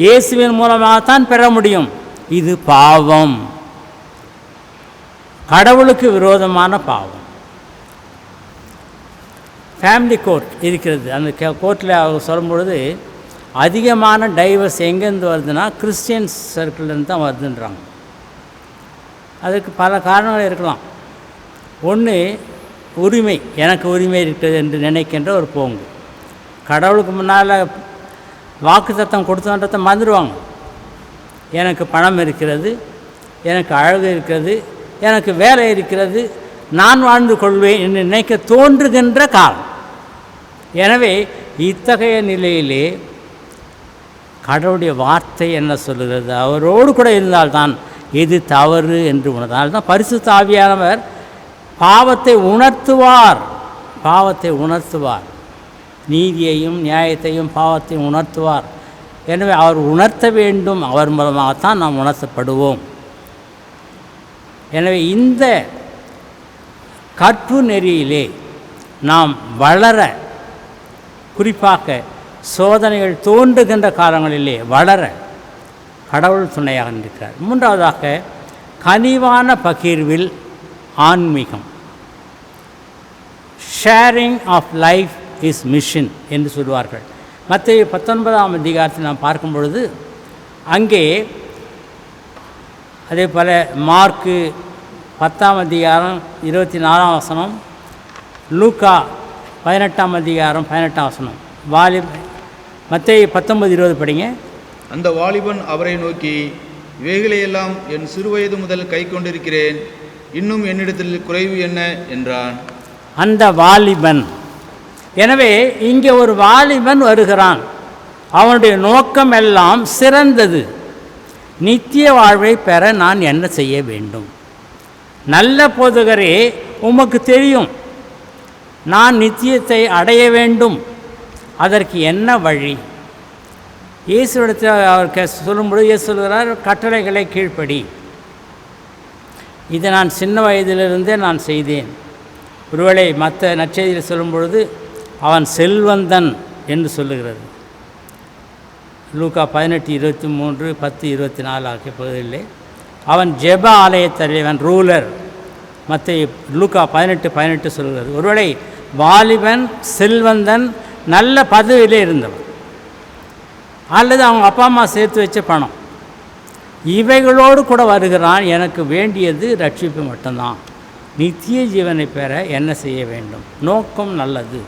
இயேசுவின் மூலமாகத்தான் பெற முடியும். இது பாவம், கடவுளுக்கு விரோதமான பாவம். ஃபேமிலி கோர்ட் இருக்கிறது. அந்த கோர்ட்டில் அவங்க சொல்லும்பொழுது அதிகமான டைவர்ஸ் எங்கேருந்து வருதுன்னா கிறிஸ்டியன்ஸ் சர்க்கிள்லேருந்து தான் வருதுன்றாங்க. அதுக்கு பல காரணங்கள் இருக்கலாம். ஒன்று, உரிமை, எனக்கு உரிமை இருக்கிறது என்று நினைக்கின்ற ஒரு போங்கு. கடவுளுக்கு முன்னால் வாக்கு தத்தம் கொடுத்தோன்றதை மறந்துடுவாங்க. எனக்கு பணம் இருக்கிறது, எனக்கு அழகு இருக்கிறது, எனக்கு வேலை இருக்கிறது, நான் வாழ்ந்து கொள்வேன் என்று நினைக்க தோன்றுகின்ற காலம். எனவே இத்தகைய நிலையிலே கடவுளுடைய வார்த்தை என்ன சொல்லுகிறது? அவரோடு கூட இருந்தால்தான் எது தவறு என்று உணர்ந்தால் தான் பரிசுத்த ஆவியானவர் பாவத்தை உணர்த்துவார், நீதியையும் நியாயத்தையும் பாவத்தையும் உணர்த்துவார். எனவே அவர் உணர்த்த வேண்டும், அவர் மூலமாகத்தான் நாம் உணர்த்தப்படுவோம். எனவே இந்த கற்பு நெறியிலே நாம் வளர, குறிப்பாக சோதனைகள் தோன்றுகின்ற காலங்களிலே வளர கடவுள் துணையாக இருக்கிறார். மூன்றாவதாக கனிவான பகிர்வில் ஆன்மீகம். Sharing of life is mission என்று சொல்வார்கள். மத்தேயு 19ஆம் அதிகாரத்தில் நாம் பார்க்கும் பொழுது அங்கே அதே போல் மார்க்கு 10ஆம் அதிகாரம் 24ஆம் வசனம், லூக்கா 18ஆம் அதிகாரம் 18ஆம் வசனம், மத்தேயு 19:20 படிங்க. அந்த வாலிபன் அவரை நோக்கி, இவைகளையெல்லாம் என் சிறுவயது முதல் கை கொண்டிருக்கிறேன், இன்னும் என்னிடத்தில் குறைவு என்ன என்றான். அந்த வாலிபன். எனவே இங்கே ஒரு வாலிபன் வருகிறான். அவனுடைய நோக்கம் எல்லாம் சிறந்தது. நித்திய வாழ்வை பெற நான் என்ன செய்ய வேண்டும்? நல்ல போதகரே, உமக்கு தெரியும் நான் நித்தியத்தை அடைய வேண்டும், அதற்கு என்ன வழி? இயேசுவிடத்தில் அவர் சொல்லும்பொழுது இயேசு சொல்கிறார், கட்டளைகளை கீழ்ப்படி. இதை நான் சின்ன வயதிலிருந்தே நான் செய்தேன். ஒருவேளை மற்ற நற்செய்தியில் சொல்லும் பொழுது அவன் செல்வந்தன் என்று சொல்லுகிறது. லூக்கா 18:23, 10:24 ஆகிய பகுதியிலே அவன் ஜெப ஆலய தலைவன், ரூலர். மற்ற லூக்கா 18:18 சொல்கிறது. ஒருவேளை வாலிபன், செல்வந்தன், நல்ல பதவியிலே இருந்தவன், அல்லது அவங்க அப்பா அம்மா சேர்த்து வச்ச பணம், இவைகளோடு கூட வருகிறான். எனக்கு வேண்டியது ரட்சிப்பு மட்டும்தான், நித்திய ஜீவனை பெற என்ன செய்ய வேண்டும்? நோக்கம் நல்லது.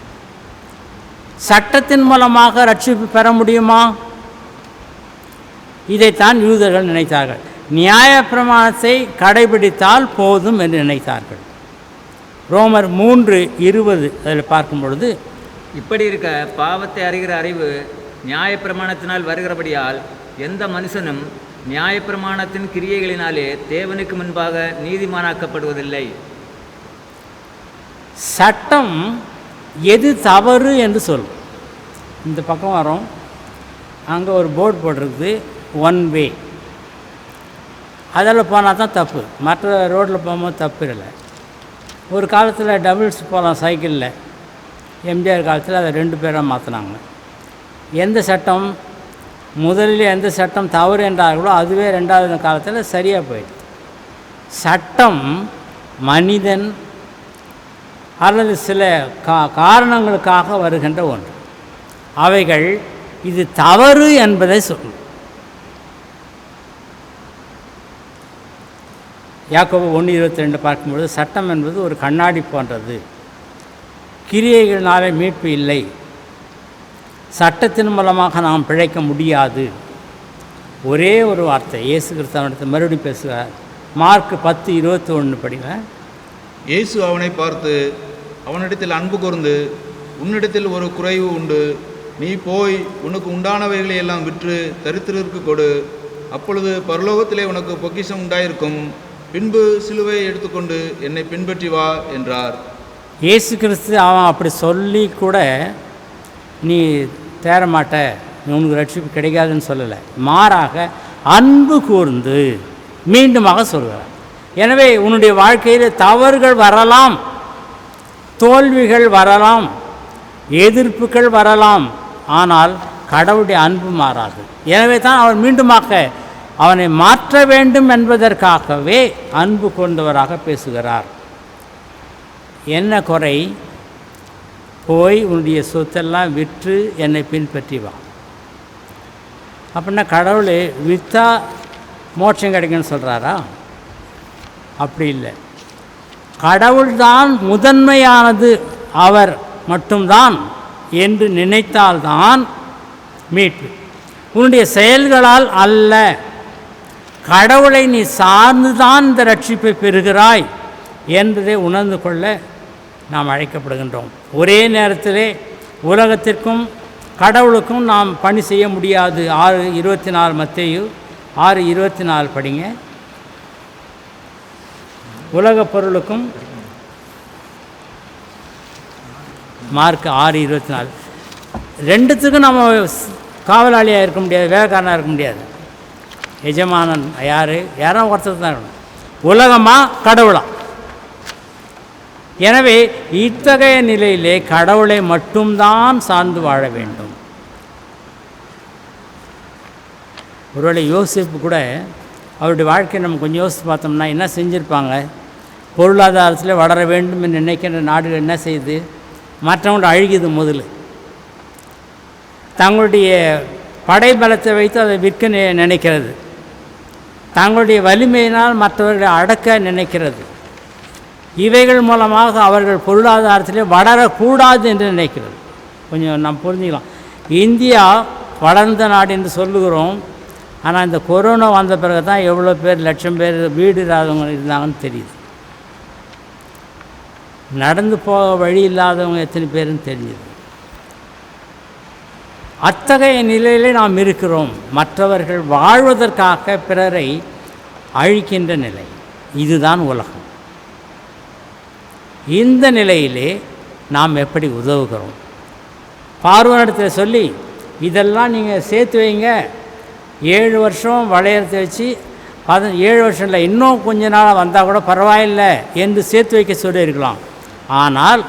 சட்டத்தின் மூலமாக ரட்சிப்பு பெற முடியுமா? இதைத்தான் யூதர்கள் நினைத்தார்கள். நியாயப்பிரமாணத்தை கடைபிடித்தால் போதும் என்று நினைத்தார்கள். ரோமர் 3:20 அதில் பார்க்கும் பொழுது, இப்படி இருக்க பாவத்தை அறிகிற அறிவு நியாயப்பிரமாணத்தினால் வருகிறபடியால் எந்த மனுஷனும் நியாயப்பிரமாணத்தின் கிரியைகளினாலே தேவனுக்கு முன்பாக நீதிமானாக்கப்படுவதில்லை. சட்டம் எது தவறு என்று சொல்லும். இந்த பக்கம் வரும், அங்கே ஒரு போர்டு போட்டிருக்குது, 1 வே. அதில் போனால் தான் தப்பு, மற்ற ரோட்டில் போகும்போது தப்பு இல்லை. ஒரு காலத்தில் டபுள்ஸ் போகலாம் சைக்கிளில், எம்ஜிஆர் காலத்தில் அதை 2 பேராக மாற்றினாங்க. எந்த சட்டம் முதலில் எந்த சட்டம் தவறு என்றார்களோ அதுவே 2வது காலத்தில் சரியாக போயிடுது. சட்டம் மனிதன் அல்லது சில காரணங்களுக்காக வருகின்ற ஒன்று. அவைகள் இது தவறு என்பதை சொல்லும். யாக்கோபு 1:22 பார்க்கும்பொழுது, சட்டம் என்பது ஒரு கண்ணாடி போன்றது, கிரியைகளினாலே மீட்பு இல்லை, சட்டத்தின் மூலமாக நாம் பிழைக்க முடியாது. ஒரே ஒரு வார்த்தை இயேசு கிறிஸ்துவனிடத்தில் மறுபடியும் பேசுகிறார். மார்க் 10:21 படிங்க. இயேசு அவனை பார்த்து, அவனிடத்தில் அன்பு கூர்ந்து, உன்னிடத்தில் ஒரு குறைவு உண்டு, நீ போய் உனக்கு உண்டானவைகளை எல்லாம் விற்று தரித்திரருக்கு கொடு, அப்பொழுது பரலோகத்திலே உனக்கு பொக்கிஷம் உண்டாயிருக்கும், பின்பு சிலுவையை எடுத்துக்கொண்டு என்னை பின்பற்றி வா என்றார். இயேசு கிறிஸ்து அவன் அப்படி சொல்லி கூட நீ தேரமாட்ட, உனக்கு ரட்சிப்பு கிடைக்காதுன்னு சொல்லலை. மாறாக அன்பு கூர்ந்து மீண்டுமாக சொல்கிறார். எனவே உன்னுடைய வாழ்க்கையில் தவறுகள் வரலாம், தோல்விகள் வரலாம், எதிர்ப்புகள் வரலாம், ஆனால் கடவுளுடைய அன்பு மாறாது. எனவே தான் அவர் மீண்டுமாக அவனை மாற்ற வேண்டும் என்பதற்காகவே அன்பு கொண்டவராக பேசுகிறார். என்ன குறை? போய் உன்னுடைய சொத்தெல்லாம் விற்று என்னை பின்பற்றி வா. அப்படின்னா கடவுள் விற்றா மோட்சம் கிடைக்குன்னு சொல்கிறாரா? அப்படி இல்லை. கடவுள்தான் முதன்மையானது, அவர் மட்டும்தான் என்று நினைத்தால்தான் மீட்பு. உன்னுடைய செயல்களால் அல்ல, கடவுளை நீ சார்ந்துதான் இந்த ரட்சிப்பை பெறுகிறாய் என்பதை உணர்ந்து கொள்ள நாம் அழைக்கப்படுகின்றோம். ஒரே நேரத்திலே உலகத்திற்கும் கடவுளுக்கும் நாம் பணி செய்ய முடியாது. 6:24 மத்தேயு 6:24 படிங்க. உலகப் பொருளுக்கும் மார்க் 6:24. ரெண்டுத்துக்கும் நம்ம காவலாளியாக இருக்க முடியாது, வேலைக்காரனாக இருக்க முடியாது. எஜமானன் யாரும் ஒருத்தர் தான் இருக்கணும். உலகமா கடவுளா? எனவே இத்தகைய நிலையிலே கடவுளை மட்டும்தான் சார்ந்து வாழ வேண்டும். ஒருவேளை யோசிப்பு கூட அவருடைய வாழ்க்கையை நம்ம கொஞ்சம் யோசித்து பார்த்தோம்னா என்ன செஞ்சுருப்பாங்க? பொருளாதாரத்தில் வளர வேண்டும் என்று நினைக்கின்ற நாடுகள் என்ன செய்யுது? மற்றவங்களோட அழுகிது. முதல்ல தங்களுடைய படைபலத்தை வைத்து அதை விற்க நினைக்கிறது, தங்களுடைய வலிமையினால் மற்றவர்களை அடக்க நினைக்கிறது. இவைகள் மூலமாக அவர்கள் பொருளாதாரத்திலே வளரக்கூடாது என்று நினைக்கிறது. கொஞ்சம் நாம் புரிஞ்சுக்கலாம். இந்தியா வளர்ந்த நாடு என்று சொல்லுகிறோம், ஆனால் இந்த கொரோனா வந்த பிறகு தான் எவ்வளோ பேர், லட்சம் பேர் வீடு இல்லாதவங்க இருந்தாங்கன்னு தெரியுது. நடந்து போக வழி இல்லாதவங்க எத்தனை பேருன்னு தெரிஞ்சுது. அத்தகைய நிலையிலே நாம் இருக்கிறோம். மற்றவர்கள் வாழ்வதற்காக பிறரை அழிக்கின்ற நிலை, இதுதான் உலகம். இந்த நிலையிலே நாம் எப்படி உதவுகிறோம்? பார்வனிடத்தில் சொல்லி இதெல்லாம் நீங்கள் சேர்த்து வைங்க, 7 வருஷம் வளையத்தை வச்சு 7 வருஷம் இல்லை, இன்னும் கொஞ்ச நாள் வந்தால் கூட பரவாயில்லை என்று சேர்த்து வைக்க சொல்லியிருக்கலாம். ஆனால்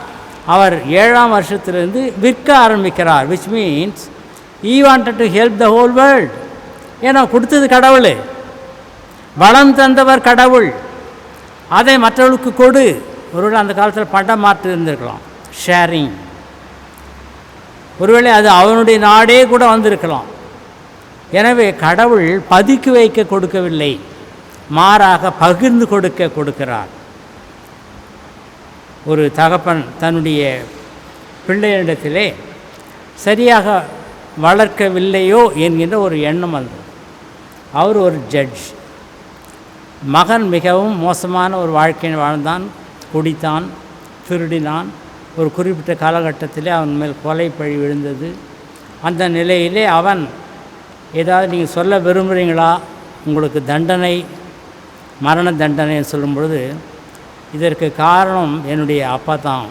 அவர் 7ஆம் வருஷத்திலிருந்து விற்க ஆரம்பிக்கிறார். Which means he wanted to help the whole world. ஏன்னா கொடுத்தது கடவுள், வளம் தந்தவர் கடவுள், அதை மற்றவர்களுக்கு கொடு. ஒருவேளை அந்த காலத்தில் பண்டம் மாற்று இருந்திருக்கலாம், ஷேரிங். ஒருவேளை அது அவனுடைய நாடே கூட வந்திருக்கலாம். எனவே கடவுள் பதுக்கி வைக்க கொடுக்கவில்லை, மாறாக பகிர்ந்து கொடுக்கிறார். ஒரு தகப்பன் தன்னுடைய பிள்ளையிடத்திலே சரியாக வளர்க்கவில்லையோ என்கின்ற ஒரு எண்ணம் வந்தது. அவர் ஒரு ஜட்ஜ். மகன் மிகவும் மோசமான ஒரு வாழ்க்கையை வாழ்ந்தான், குடித்தான், திருடினான். ஒரு குறிப்பிட்ட காலகட்டத்திலே அவன் மேல் கொலை பழி விழுந்தது. அந்த நிலையிலே அவன் ஏதாவது நீங்கள் சொல்ல விரும்புகிறீங்களா, உங்களுக்கு தண்டனை, மரண தண்டனைன்னு சொல்லும் பொழுது, இதற்கு காரணம் என்னுடைய அப்பா தான்.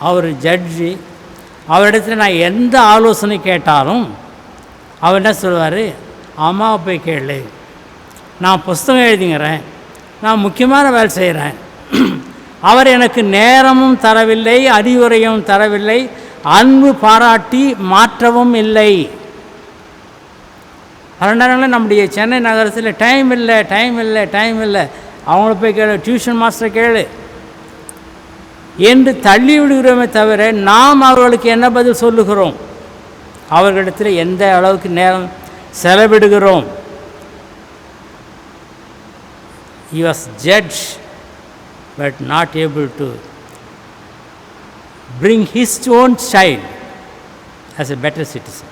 அவர் ஜட்ஜி. அவரிடத்தில் நான் எந்த ஆலோசனை கேட்டாலும் அவர் என்ன சொல்லுவார்? அம்மாவை போய் கேளு, நான் புஸ்தகம் எழுதிங்கிறேன், நான் முக்கியமான வேலை செய்கிறேன். அவர் எனக்கு நேரமும் தரவில்லை, அறிவுரையும் தரவில்லை, அன்பு பாராட்டி மாற்றவும் இல்லை. பல நேரங்களில் நம்முடைய சென்னை நகரத்தில் டைம் இல்லை, அவங்கள போய் கேளு, டியூஷன் மாஸ்டரை கேளு என்று தள்ளி விடுகிறோமே தவிர நாம் அவர்களுக்கு என்ன பதில் சொல்லுகிறோம்? அவர்களிடத்தில் எந்த அளவுக்கு நேரம் செலவிடுகிறோம்? He was judge but not able to bring his own child as a better citizen.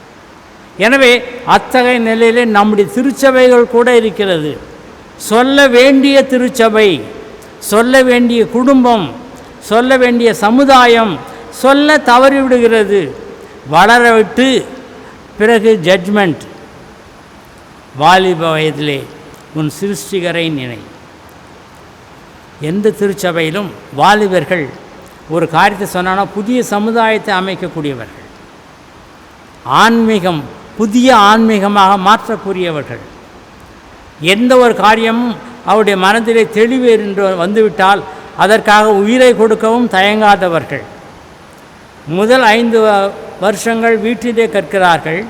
எனவே அத்தகைய நிலையிலே நம்முடைய திருச்சபைகள் கூட இருக்கிறது. சொல்ல வேண்டிய திருச்சபை, சொல்ல வேண்டிய குடும்பம், சொல்ல வேண்டிய சமுதாயம் சொல்ல தவறிவிடுகிறது. வளர விட்டு பிறகு ஜட்ஜ்மெண்ட். வாலிப வயதிலே உன் சிருஷ்டிகரை நினை. எந்த திருச்சபையிலும் வாலிபர்கள் ஒரு காரியத்தை சொன்னாலும் புதிய சமுதாயத்தை அமைக்கக்கூடியவர்கள், ஆன்மீகம் புதிய ஆன்மீகமாக மாற்றக்கூடியவர்கள். எந்த ஒரு காரியமும் அவருடைய மனதிலே தெளிவு என்று வந்துவிட்டால் அதற்காக உயிரை கொடுக்கவும் தயங்காதவர்கள். முதல் 5 வருஷங்கள் வீட்டிலே கற்கிறார்கள்.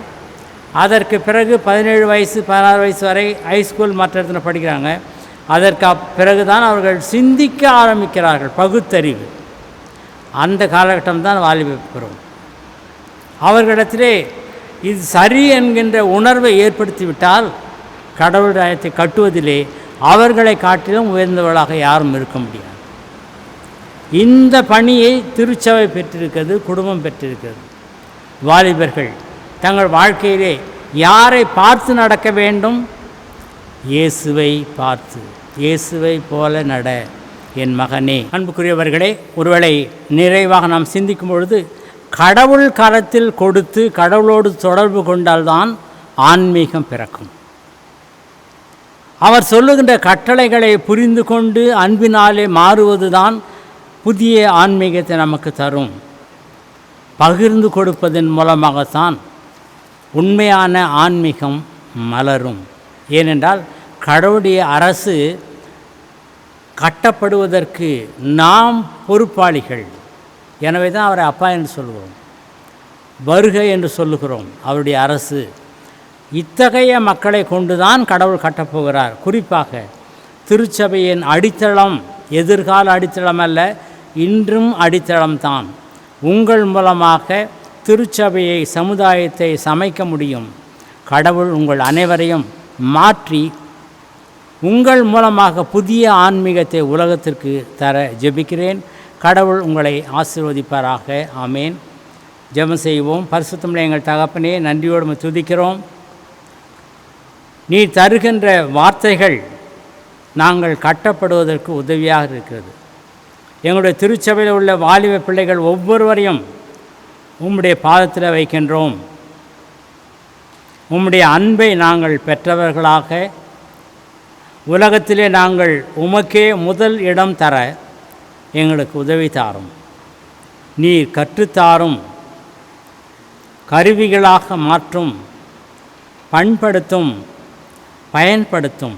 அதற்கு பிறகு 17 வயசு 16 வயசு வரை ஹைஸ்கூல் மற்ற இடத்துல படிக்கிறாங்க. அதற்கு பிறகுதான் அவர்கள் சிந்திக்க ஆரம்பிக்கிறார்கள், பகுத்தறிவு. அந்த காலகட்டம் தான் வாலிப பருவம். அவர்களிடத்திலே இது சரி என்கின்ற உணர்வை ஏற்படுத்திவிட்டால் கடவுள் ராயத்தை கட்டுவதிலே அவர்களை காட்டிலும் உயர்ந்தவர்களாக யாரும் இருக்க முடியாது. இந்த பணியை திருச்சபை பெற்றிருக்கிறது, குடும்பம் பெற்றிருக்கிறது. வாலிபர்கள் தங்கள் வாழ்க்கையிலே யாரை பார்த்து நடக்க வேண்டும்? இயேசுவை பார்த்து, இயேசுவை போல நட என் மகனே. அன்புக்குரியவர்களே, ஒருவேளை நிறைவாக நாம் சிந்திக்கும் பொழுது கடவுள் கரத்தில் கொடுத்து கடவுளோடு தொடர்பு கொண்டால்தான் ஆன்மீகம் பிறக்கும். அவர் சொல்லுகின்ற கட்டளைகளை புரிந்து கொண்டு அன்பினாலே மாறுவதுதான் புதிய ஆன்மீகத்தை நமக்கு தரும். பகிர்ந்து கொடுப்பதன் மூலமாகத்தான் உண்மையான ஆன்மீகம் மலரும். ஏனென்றால் கடவுளுடைய அரசு கட்டப்படுவதற்கு நாம் பொறுப்பாளிகள். எனவே தான் அவரை அப்பா என்று சொல்கிறோம், வருகை என்று சொல்லுகிறோம். அவருடைய அரசு இத்தகைய மக்களை கொண்டுதான் கடவுள் கட்டப்போகிறார். குறிப்பாக திருச்சபையின் அடித்தளம் எதிர்கால அடித்தளம் அல்ல, இன்றும் அடித்தளம்தான். உங்கள் மூலமாக திருச்சபையை, சமுதாயத்தை சமைக்க முடியும். கடவுள் உங்கள் அனைவரையும் மாற்றி உங்கள் மூலமாக புதிய ஆன்மீகத்தை உலகத்திற்கு தர ஜெபிக்கிறேன். கடவுள் உங்களை ஆசீர்வதிப்பாராக. ஆமேன். ஜெபம் செய்வோம். பரிசுத்தமுள்ள எங்கள் தகப்பனே, நன்றியோடு துதிக்கிறோம். நீ தருகின்ற வார்த்தைகள் நாங்கள் கட்டப்படுவதற்கு உதவியாக இருக்கிறது. எங்களுடைய திருச்சபையில் உள்ள வாலிப பிள்ளைகள் ஒவ்வொருவரையும் உம்முடைய பாதத்தில் வைக்கின்றோம். உம்முடைய அன்பை நாங்கள் பெற்றவர்களாக உலகத்திலே நாங்கள் உமக்கே முதல் இடம் தர எங்களுக்கு உதவி தாரும். நீர் கற்றுத்தாரும், கருவிகளாக மாற்றும், பண்படுத்தும், பயன்படுத்தும்.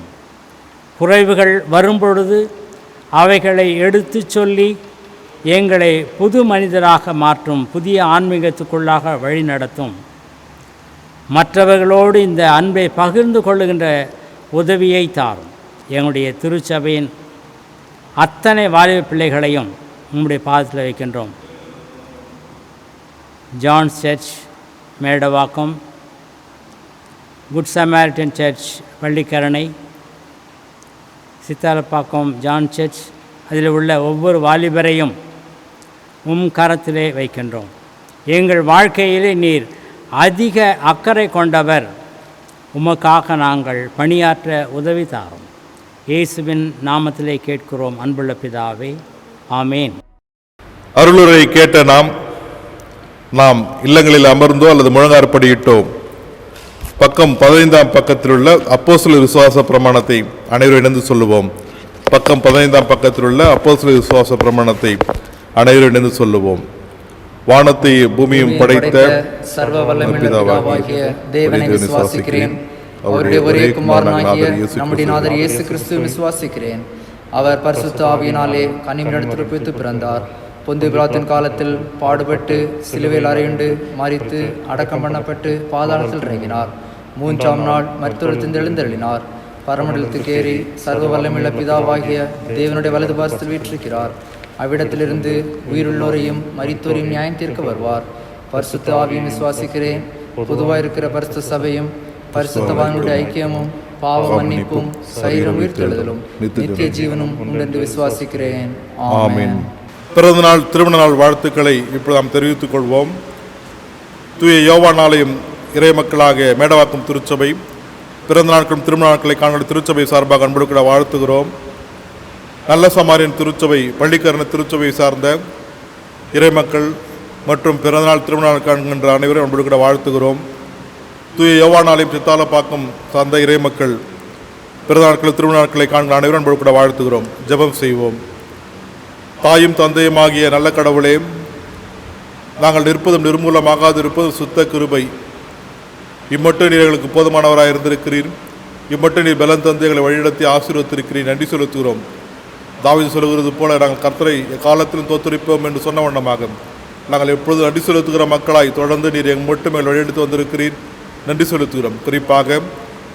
குறைவுகள் வரும்பொழுது அவைகளை எடுத்து சொல்லி எங்களை புது மனிதராக மாற்றும், புதிய ஆன்மீகத்துக்குள்ளாக வழி நடத்தும். மற்றவர்களோடு இந்த அன்பை பகிர்ந்து கொள்ளுகின்ற உதவியை தாரும். எங்களுடைய திருச்சபையின் அத்தனை வாலிப பிள்ளைகளையும் உங்களுடைய பாதத்தில் வைக்கின்றோம். John's church Medavakkam, good Samaritan church Pallikaranai, Chithalapakkam John church, அதில் உள்ள ஒவ்வொரு வாலிபரையும் கரத்திலே வைக்கின்றோம். எங்கள் வாழ்க்கையிலே நீர் அதிக அக்கறை கொண்டவர். உமக்காக நாங்கள் பணியாற்ற உதவி தாரும். இயேசுவின் நாமத்திலே கேட்கிறோம் அன்புள்ள பிதாவே, ஆமேன். அருளுரை கேட்ட நாம் இல்லங்களில் அமர்ந்தோ அல்லது முழங்காற்படியிட்டோம். பக்கம் 15ஆம் பக்கத்தில் உள்ள அப்போஸ்தலர் விசுவாச பிரமாணத்தை அனைவரும் இணைந்து சொல்லுவோம். பக்கம் 15ஆம் பக்கத்தில் உள்ள அப்போஸ்தலர் விசுவாச பிரமாணத்தை அனைவரும் இணைந்து சொல்லுவோம். வானத்தை பூமியும் படைத்த சர்வ வல்லமையுள்ள தேவனை விசுவாசிக்கிறேன். அவருடைய ஒரே குமாரனாகிய நம்முடைய நாதர் இயேசு கிறிஸ்து விசுவாசிக்கிறேன். அவர் பரிசுத்த ஆவியினாலே கன்னிமரிடத்தில் பிறந்து பிறந்தார். பொந்து பிலாத்தின் காலத்தில் பாடுபட்டு சிலுவையில் அறையுண்டு மரித்து அடக்கம் பண்ணப்பட்டு பாதாளத்தில் இறங்கினார். 3ஆம் நாள் மரித்தோரிலிருந்து எழுந்தருளினார். பரமண்டலத்துக்கு ஏறி சர்வ வல்லமையுள்ள பிதாவாகிய தேவனுடைய வலது பாசத்தில் வீற்றிருக்கிறார். அவ்விடத்திலிருந்து உயிருள்ளோரையும் மரித்தோரையும் நியாயம் தீர்க்க வருவார். பரிசுத்த ஆவியும் விசுவாசிக்கிறேன். பொதுவாக இருக்கிற பரிசுத்த சபையும் பரிசுத்தவான்களுடைய ஐக்கியமும் பாவ மன்னிப்பும் சரீரம் உயிர்த்தெழுதலும் நித்திய ஜீவனும் உண்டென்று விசுவாசிக்கிறேன். ஆமென். பிறந்த நாள் திருமண நாள் வாழ்த்துக்களை இப்போது நாம் தெரிவித்துக் கொள்வோம். தூய யோவான் ஆலயம் இறை மக்களாக மேடவாக்கம் திருச்சபை பிறந்த நாட்களும் திருமண நாட்களை காண்கிற திருச்சபை சார்பாக அன்புடன் வாழ்த்துகிறோம். நல்ல சமாரியன் திருச்சபை பள்ளிக்கரண திருச்சபை சார்ந்த இறைமக்கள் மற்றும் பிறந்தநாள் திருமண நாள் காண்கின்ற அனைவரும் அன்புடன் வாழ்த்துகிறோம். தூய யோவான் ஆலயம் சித்தாலப்பாக்கம் சார்ந்த இறைமக்கள் பிறந்த நாட்கள் திருமண நாட்களை காண்கிற அனைவரும் அன்புடன் வாழ்த்துகிறோம். ஜெபம் செய்வோம். தாயும் தந்தையுமாகிய நல்ல கடவுளே, நாங்கள் நிற்பதும் நிர்மூலமாகாது இருப்பதும் சுத்த கிருபை. இம்மட்டும் நீர் எங்களுக்கு போதுமானவராக இருந்திருக்கிறீர். இம்மட்டும் நீர் பலன் தந்து எங்களை வழிநடத்தி ஆசீர்வதித்திருக்கிறீர். நன்றி செலுத்துகிறோம். தாவீது சொல்லுகிறது போல நாங்கள் கர்த்தரை காலத்திலும் தோற்றுரிப்போம் என்று சொன்ன வண்ணமாக நாங்கள் எப்பொழுது நன்றி செலுத்துகிற மக்களாய் தொடர்ந்து நீர் எங்கள் மட்டும் எங்கள் வழியெடுத்து வந்திருக்கிறீர். நன்றி செலுத்துகிறோம். குறிப்பாக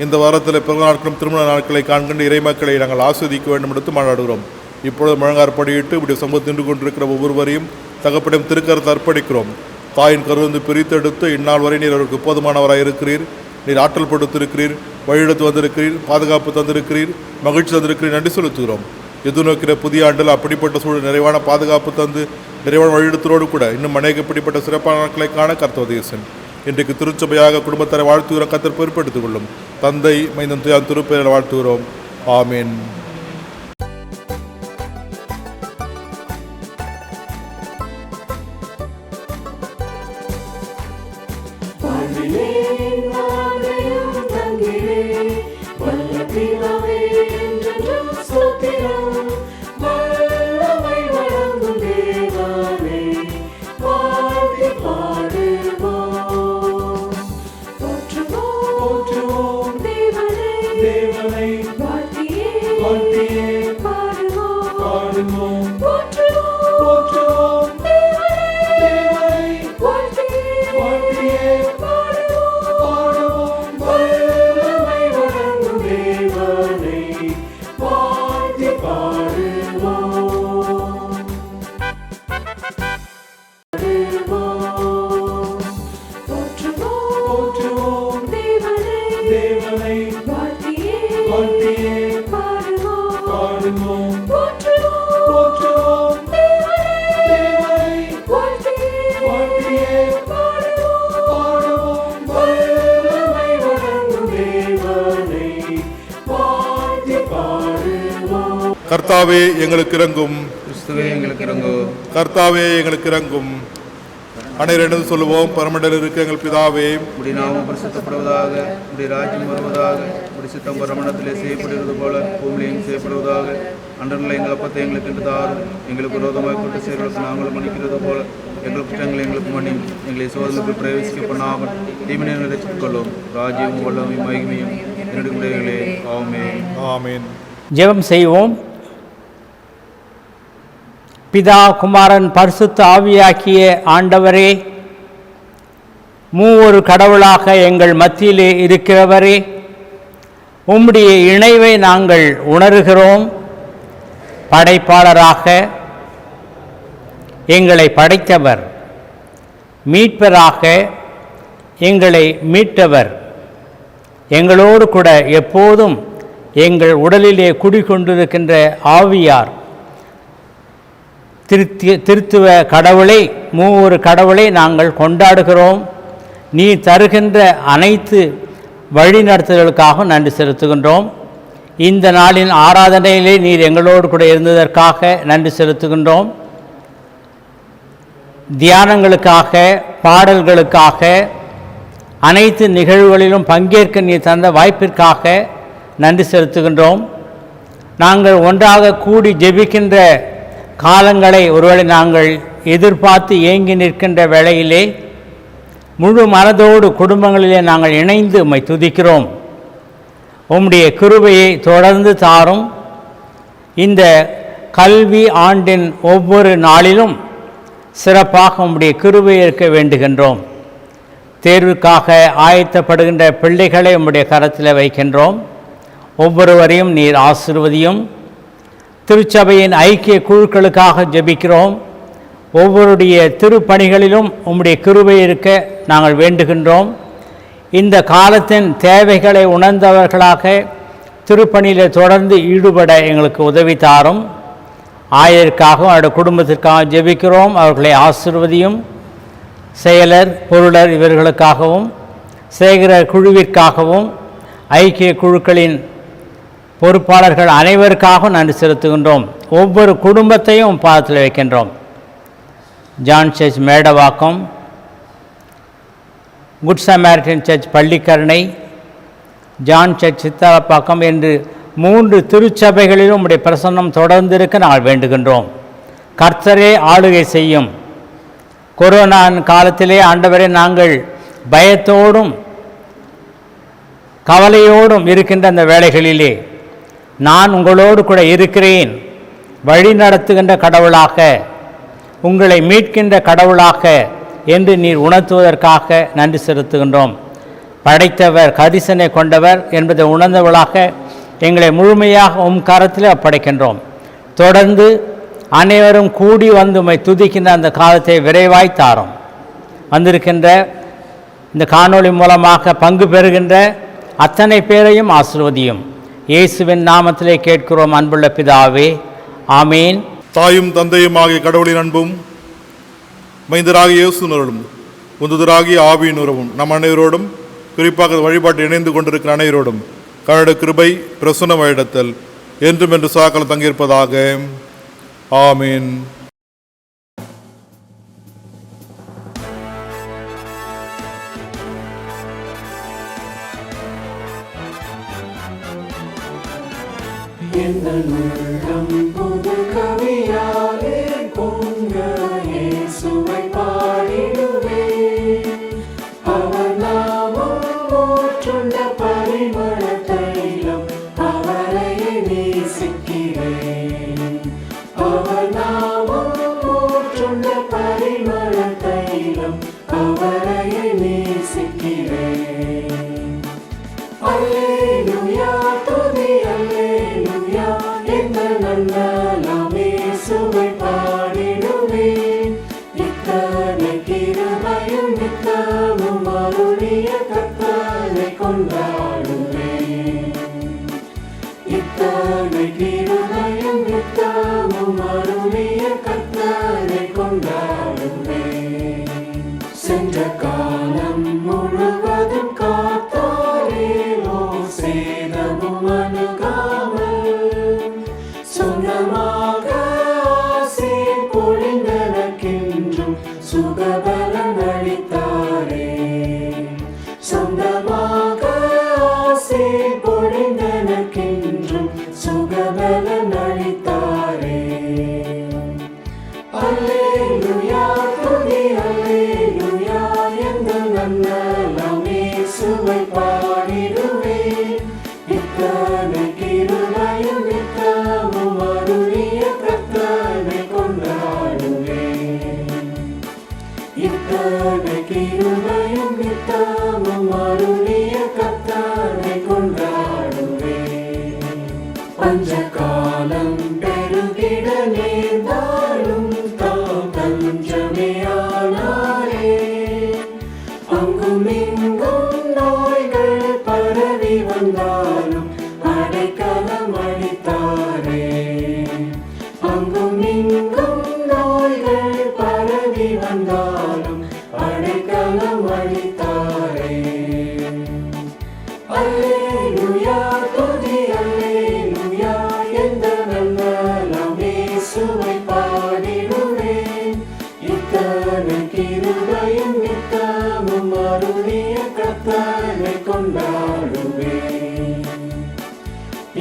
இந்த வாரத்தில் பிறந்த நாட்களும் திருமண நாட்களை காண்கின்ற இறை மக்களை நாங்கள் ஆஸ்வதிக்க வேண்டும் எடுத்து மாநாடுகிறோம். இப்பொழுது முழங்காற்படியிட்டு இப்படி சமூகத்தில் நின்று கொண்டிருக்கிற ஒவ்வொருவரையும் தகப்படையும் திருக்கரத்தை அர்ப்பணிக்கிறோம். தாயின் கருவிந்து பிரித்தெடுத்து இந்நாள் வரை நீர் அவருக்கு போதுமானவராக இருக்கிறீர். நீர் ஆற்றல் படுத்திருக்கிறீர், வழியெடுத்து வந்திருக்கிறீர், பாதுகாப்பு தந்திருக்கிறீர், மகிழ்ச்சி தந்திருக்கிறீர். நன்றி செலுத்துகிறோம். எதிர்நோக்கிற புதிய ஆண்டில் அப்படிப்பட்ட சூழல் நிறைவான பாதுகாப்பு தந்து நிறைவான வழியெடுத்தோடு கூட இன்னும் அநேக இப்படிப்பட்ட சிறப்பான நாட்களை காண கர்த்தவதேசன் இன்றைக்கு திருச்சபையாக குடும்பத்தாரை வாழ்த்துகிற கர்த்தர் பொறுப்பெடுத்துக் கொள்ளும். தந்தை மைந்தன் துயான் திருப்பெயரில் வாழ்த்துகிறோம். ஆமேன். தேவனை வாழ்த்தியே பாடுவோம் போற்றுவோம் தேவனை வாழ்த்தியே பாடுவோம் வல்லமை வழங்கும் தேவனை வாழ்த்தி பாடுவோம் போற்றுவோம் தேவனை வாழ்த்தியே பாடுவோம் போற்றுவோம் தேவனை வாழ்த்தியே பாடுவோம் வல்லமை வழங்கும் தேவனை வாழ்த்தி பாடுவோம். கர்த்தாவே எங்களுக்கு இறங்கும். கிறிஸ்துவே எங்களுக்கு இறங்கும். கர்த்தாவே எங்களுக்கு இறங்கும். அனைவரும் சொல்லுவோம். பரமண்டல இருக்க எங்கள் பிதாவே, உடைய நாமம் பரிசுத்தப்படுவதாக, உடைய ராஜ்யம் வருவதாக, உடைய சித்தம் பரமண்டலத்திலே செய்யப்படுவது போல பூமியிலையும் செய்யப்படுவதாக. அன்றங்களை எங்கள் அப்பத்தை எங்களுக்கு என்று தாரும். எங்களுக்கு விரோதமாக கொண்டு சேர்வதற்கு நாங்கள் மன்னிக்கிறது போல எங்கள் குற்றங்களை எங்களுக்கு மன்னி. எங்களை சோதனைக்கு பிரவேசிக்க பண்ணாமல் தீவினை ரசித்துக் கொள்ளும். ராஜ்யமும் வல்லமையும் மகிமையும் என்னுடைய உடையங்களே. ஆமென். ஆமென். ஜெபம் செய்வோம். பிதா, குமாரன், பரிசுத்த ஆவியாக்கிய ஆண்டவரே, மூவொரு கடவுளாக எங்கள் மத்தியிலே இருக்கிறவரே, உம்முடைய இணைவை நாங்கள் உணர்கிறோம். படைப்பாளராக எங்களை படைத்தவர், மீட்பராக எங்களை மீட்டவர், எங்களோடு கூட எப்போதும் எங்கள் உடலிலே குடிகொண்டிருக்கின்ற ஆவியார், திருத்துவ கடவுளை, மூவொரு கடவுளை நாங்கள் கொண்டாடுகிறோம். நீ தருகின்ற அனைத்து வழிநடத்துதலுக்காக நன்றி செலுத்துகின்றோம். இந்த நாளின் ஆராதனையிலே நீர் எங்களோடு கூட இருந்ததற்காக நன்றி செலுத்துகின்றோம். தியானங்களுக்காக, பாடல்களுக்காக, அனைத்து நிகழ்வுகளிலும் பங்கேற்க நீ தந்த வாய்ப்பிற்காக நன்றி செலுத்துகின்றோம். நாங்கள் ஒன்றாக கூடி ஜெபிக்கின்ற காலங்களை ஒருவேளை நாங்கள் எதிர்பார்த்து ஏங்கி நிற்கின்ற வேளையிலே முழு மனதோடு குடும்பங்களிலே நாங்கள் இணைந்து உம்மை துதிக்கிறோம். உம்முடைய கிருபையை தொடர்ந்து தாரும். இந்த கல்வி ஆண்டின் ஒவ்வொரு நாளிலும் சிறப்பாக உம்முடைய கிருபை இருக்க வேண்டுகின்றோம். தேர்வுக்காக ஆயத்தப்படுகின்ற பிள்ளைகளை உம்முடைய கரத்தில் வைக்கின்றோம். ஒவ்வொருவரையும் நீர் ஆசீர்வதியும். திருச்சபையின் ஐக்கிய குழுக்களுக்காக ஜெபிக்கிறோம். ஒவ்வொருடைய திருப்பணிகளிலும் உம்முடைய கிருபை இருக்க நாங்கள் வேண்டுகின்றோம். இந்த காலத்தின் தேவைகளை உணர்ந்தவர்களாக திருப்பணியில் தொடர்ந்து ஈடுபட எங்களுக்கு உதவி தாரும். ஆயருக்காகவும் அவருடைய குடும்பத்திற்காக ஜெபிக்கிறோம். அவர்களை ஆசீர்வதியும். செயலர், பொருளர் இவர்களுக்காகவும், சேகர குழுவிற்காகவும், ஐக்கிய குழுக்களின் பொறுப்பாளர்கள் அனைவருக்காகவும் நன்றி செலுத்துகின்றோம். ஒவ்வொரு குடும்பத்தையும் பாதத்தில் வைக்கின்றோம். John church Medavakkam, good Samaritan church Pallikaranai, John church Chitharapakkam என்று 3 திருச்சபைகளிலும் உடைய பிரசன்னம் தொடர்ந்து இருக்க நாங்கள் வேண்டுகின்றோம். கர்த்தரே ஆளுகை செய்யும். கொரோனா காலத்திலே ஆண்டவரே, நாங்கள் பயத்தோடும் கவலையோடும் இருக்கின்ற அந்த வேளைகளிலே நான் உங்களோடு கூட இருக்கிறேன், வழி நடத்துகின்ற கடவுளாக, உங்களை மீட்கின்ற கடவுளாக என்று நீர் உணர்த்துவதற்காக நன்றி செலுத்துகின்றோம். படைத்தவர் கரிசனை கொண்டவர் என்பதை உணர்ந்தவர்களாக எங்களை முழுமையாக உம் கரத்தில் ஒப்படைக்கின்றோம். தொடர்ந்து அனைவரும் கூடி வந்து உம்மை துதிக்கின்ற அந்த காலத்தை விரைவாய் தாரும். வந்திருக்கின்ற இந்த காணொளி மூலமாக பங்கு பெறுகின்ற அத்தனை பேரையும் ஆசீர்வதியும். இயேசுவின் நாமத்திலே கேட்கிறோம் அன்புள்ள பிதாவே, ஆமீன். தாயும் தந்தையும் ஆகிய கடவுளின் அன்பும், மைந்தராகிய இயேசுவினரோடும், உந்துதராகிய ஆவியின் உறவும் நம் அனைவரோடும், குறிப்பாக வழிபாட்டு இணைந்து கொண்டிருக்கிற அனைவரோடும் கருணை, கிருபை, பிரசன்ன வழிநடத்தல் என்றும் என்று சாக்கலம் தங்கியிருப்பதாக. ஆமீன். எங்கள் உள்ளம் புது கவியாலே பொங்க இயேசுவை பாடிடுவே. அவர் நாமம் ஊற்றுண்ட பரிமள தைலம் கொண்டாடுவேன். இத்தனை கிருபையும் நித்தமும் அருளிய கர்த்தரை கொண்டாடுவேன். சென்ற காலம் முழுவதும் காத்தாரே, ஓர் சேதமும் அணுகாமல் சொந்தமாக ஆசீர் பொழிந்தனக்கென்றும் சுகபலன் அளித்தாரே. சொந்தமாக ஆசீர் பொழிந்தனக்கென்றும் சுகபலன் அளித்தாரே. அல்லேலூயா, துதி அல்லேலூயா, எங்கள் நன்னலம் இயேசுவை பாடிடுவேன். இத்தனை கிருபையும் நித்தமும் அருளிய கர்த்தரை கொண்டாடுவேன். இத்தனை கிருபையும் நித்தமும் அருளிய கர்த்தரை கொண்டாடுவேன். பஞ்சகாலம் பெருகிட நேர்ந்தாலும் தாம் தஞ்சமையானாரே. அங்கும் இங்கும் நோய்கள் பரவி வந்தாலும் அடைக்கலம் அளித்தாரே. அங்கும் இங்கும் நோய்கள் பரவி வந்தாலும் அடைக்கலம் அளித்தாரே. அல்லேலூயா, துதி அல்லேலூயா, எந்த நன்னலம் இயேசுவை பாடிடுவேன். இத்தனை கிருபையும் நித்தமும் அருளிய கர்த்தரை கொண்டாடுவேன்.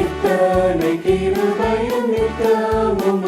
இத்தனை கிருபையும் நித்தமும்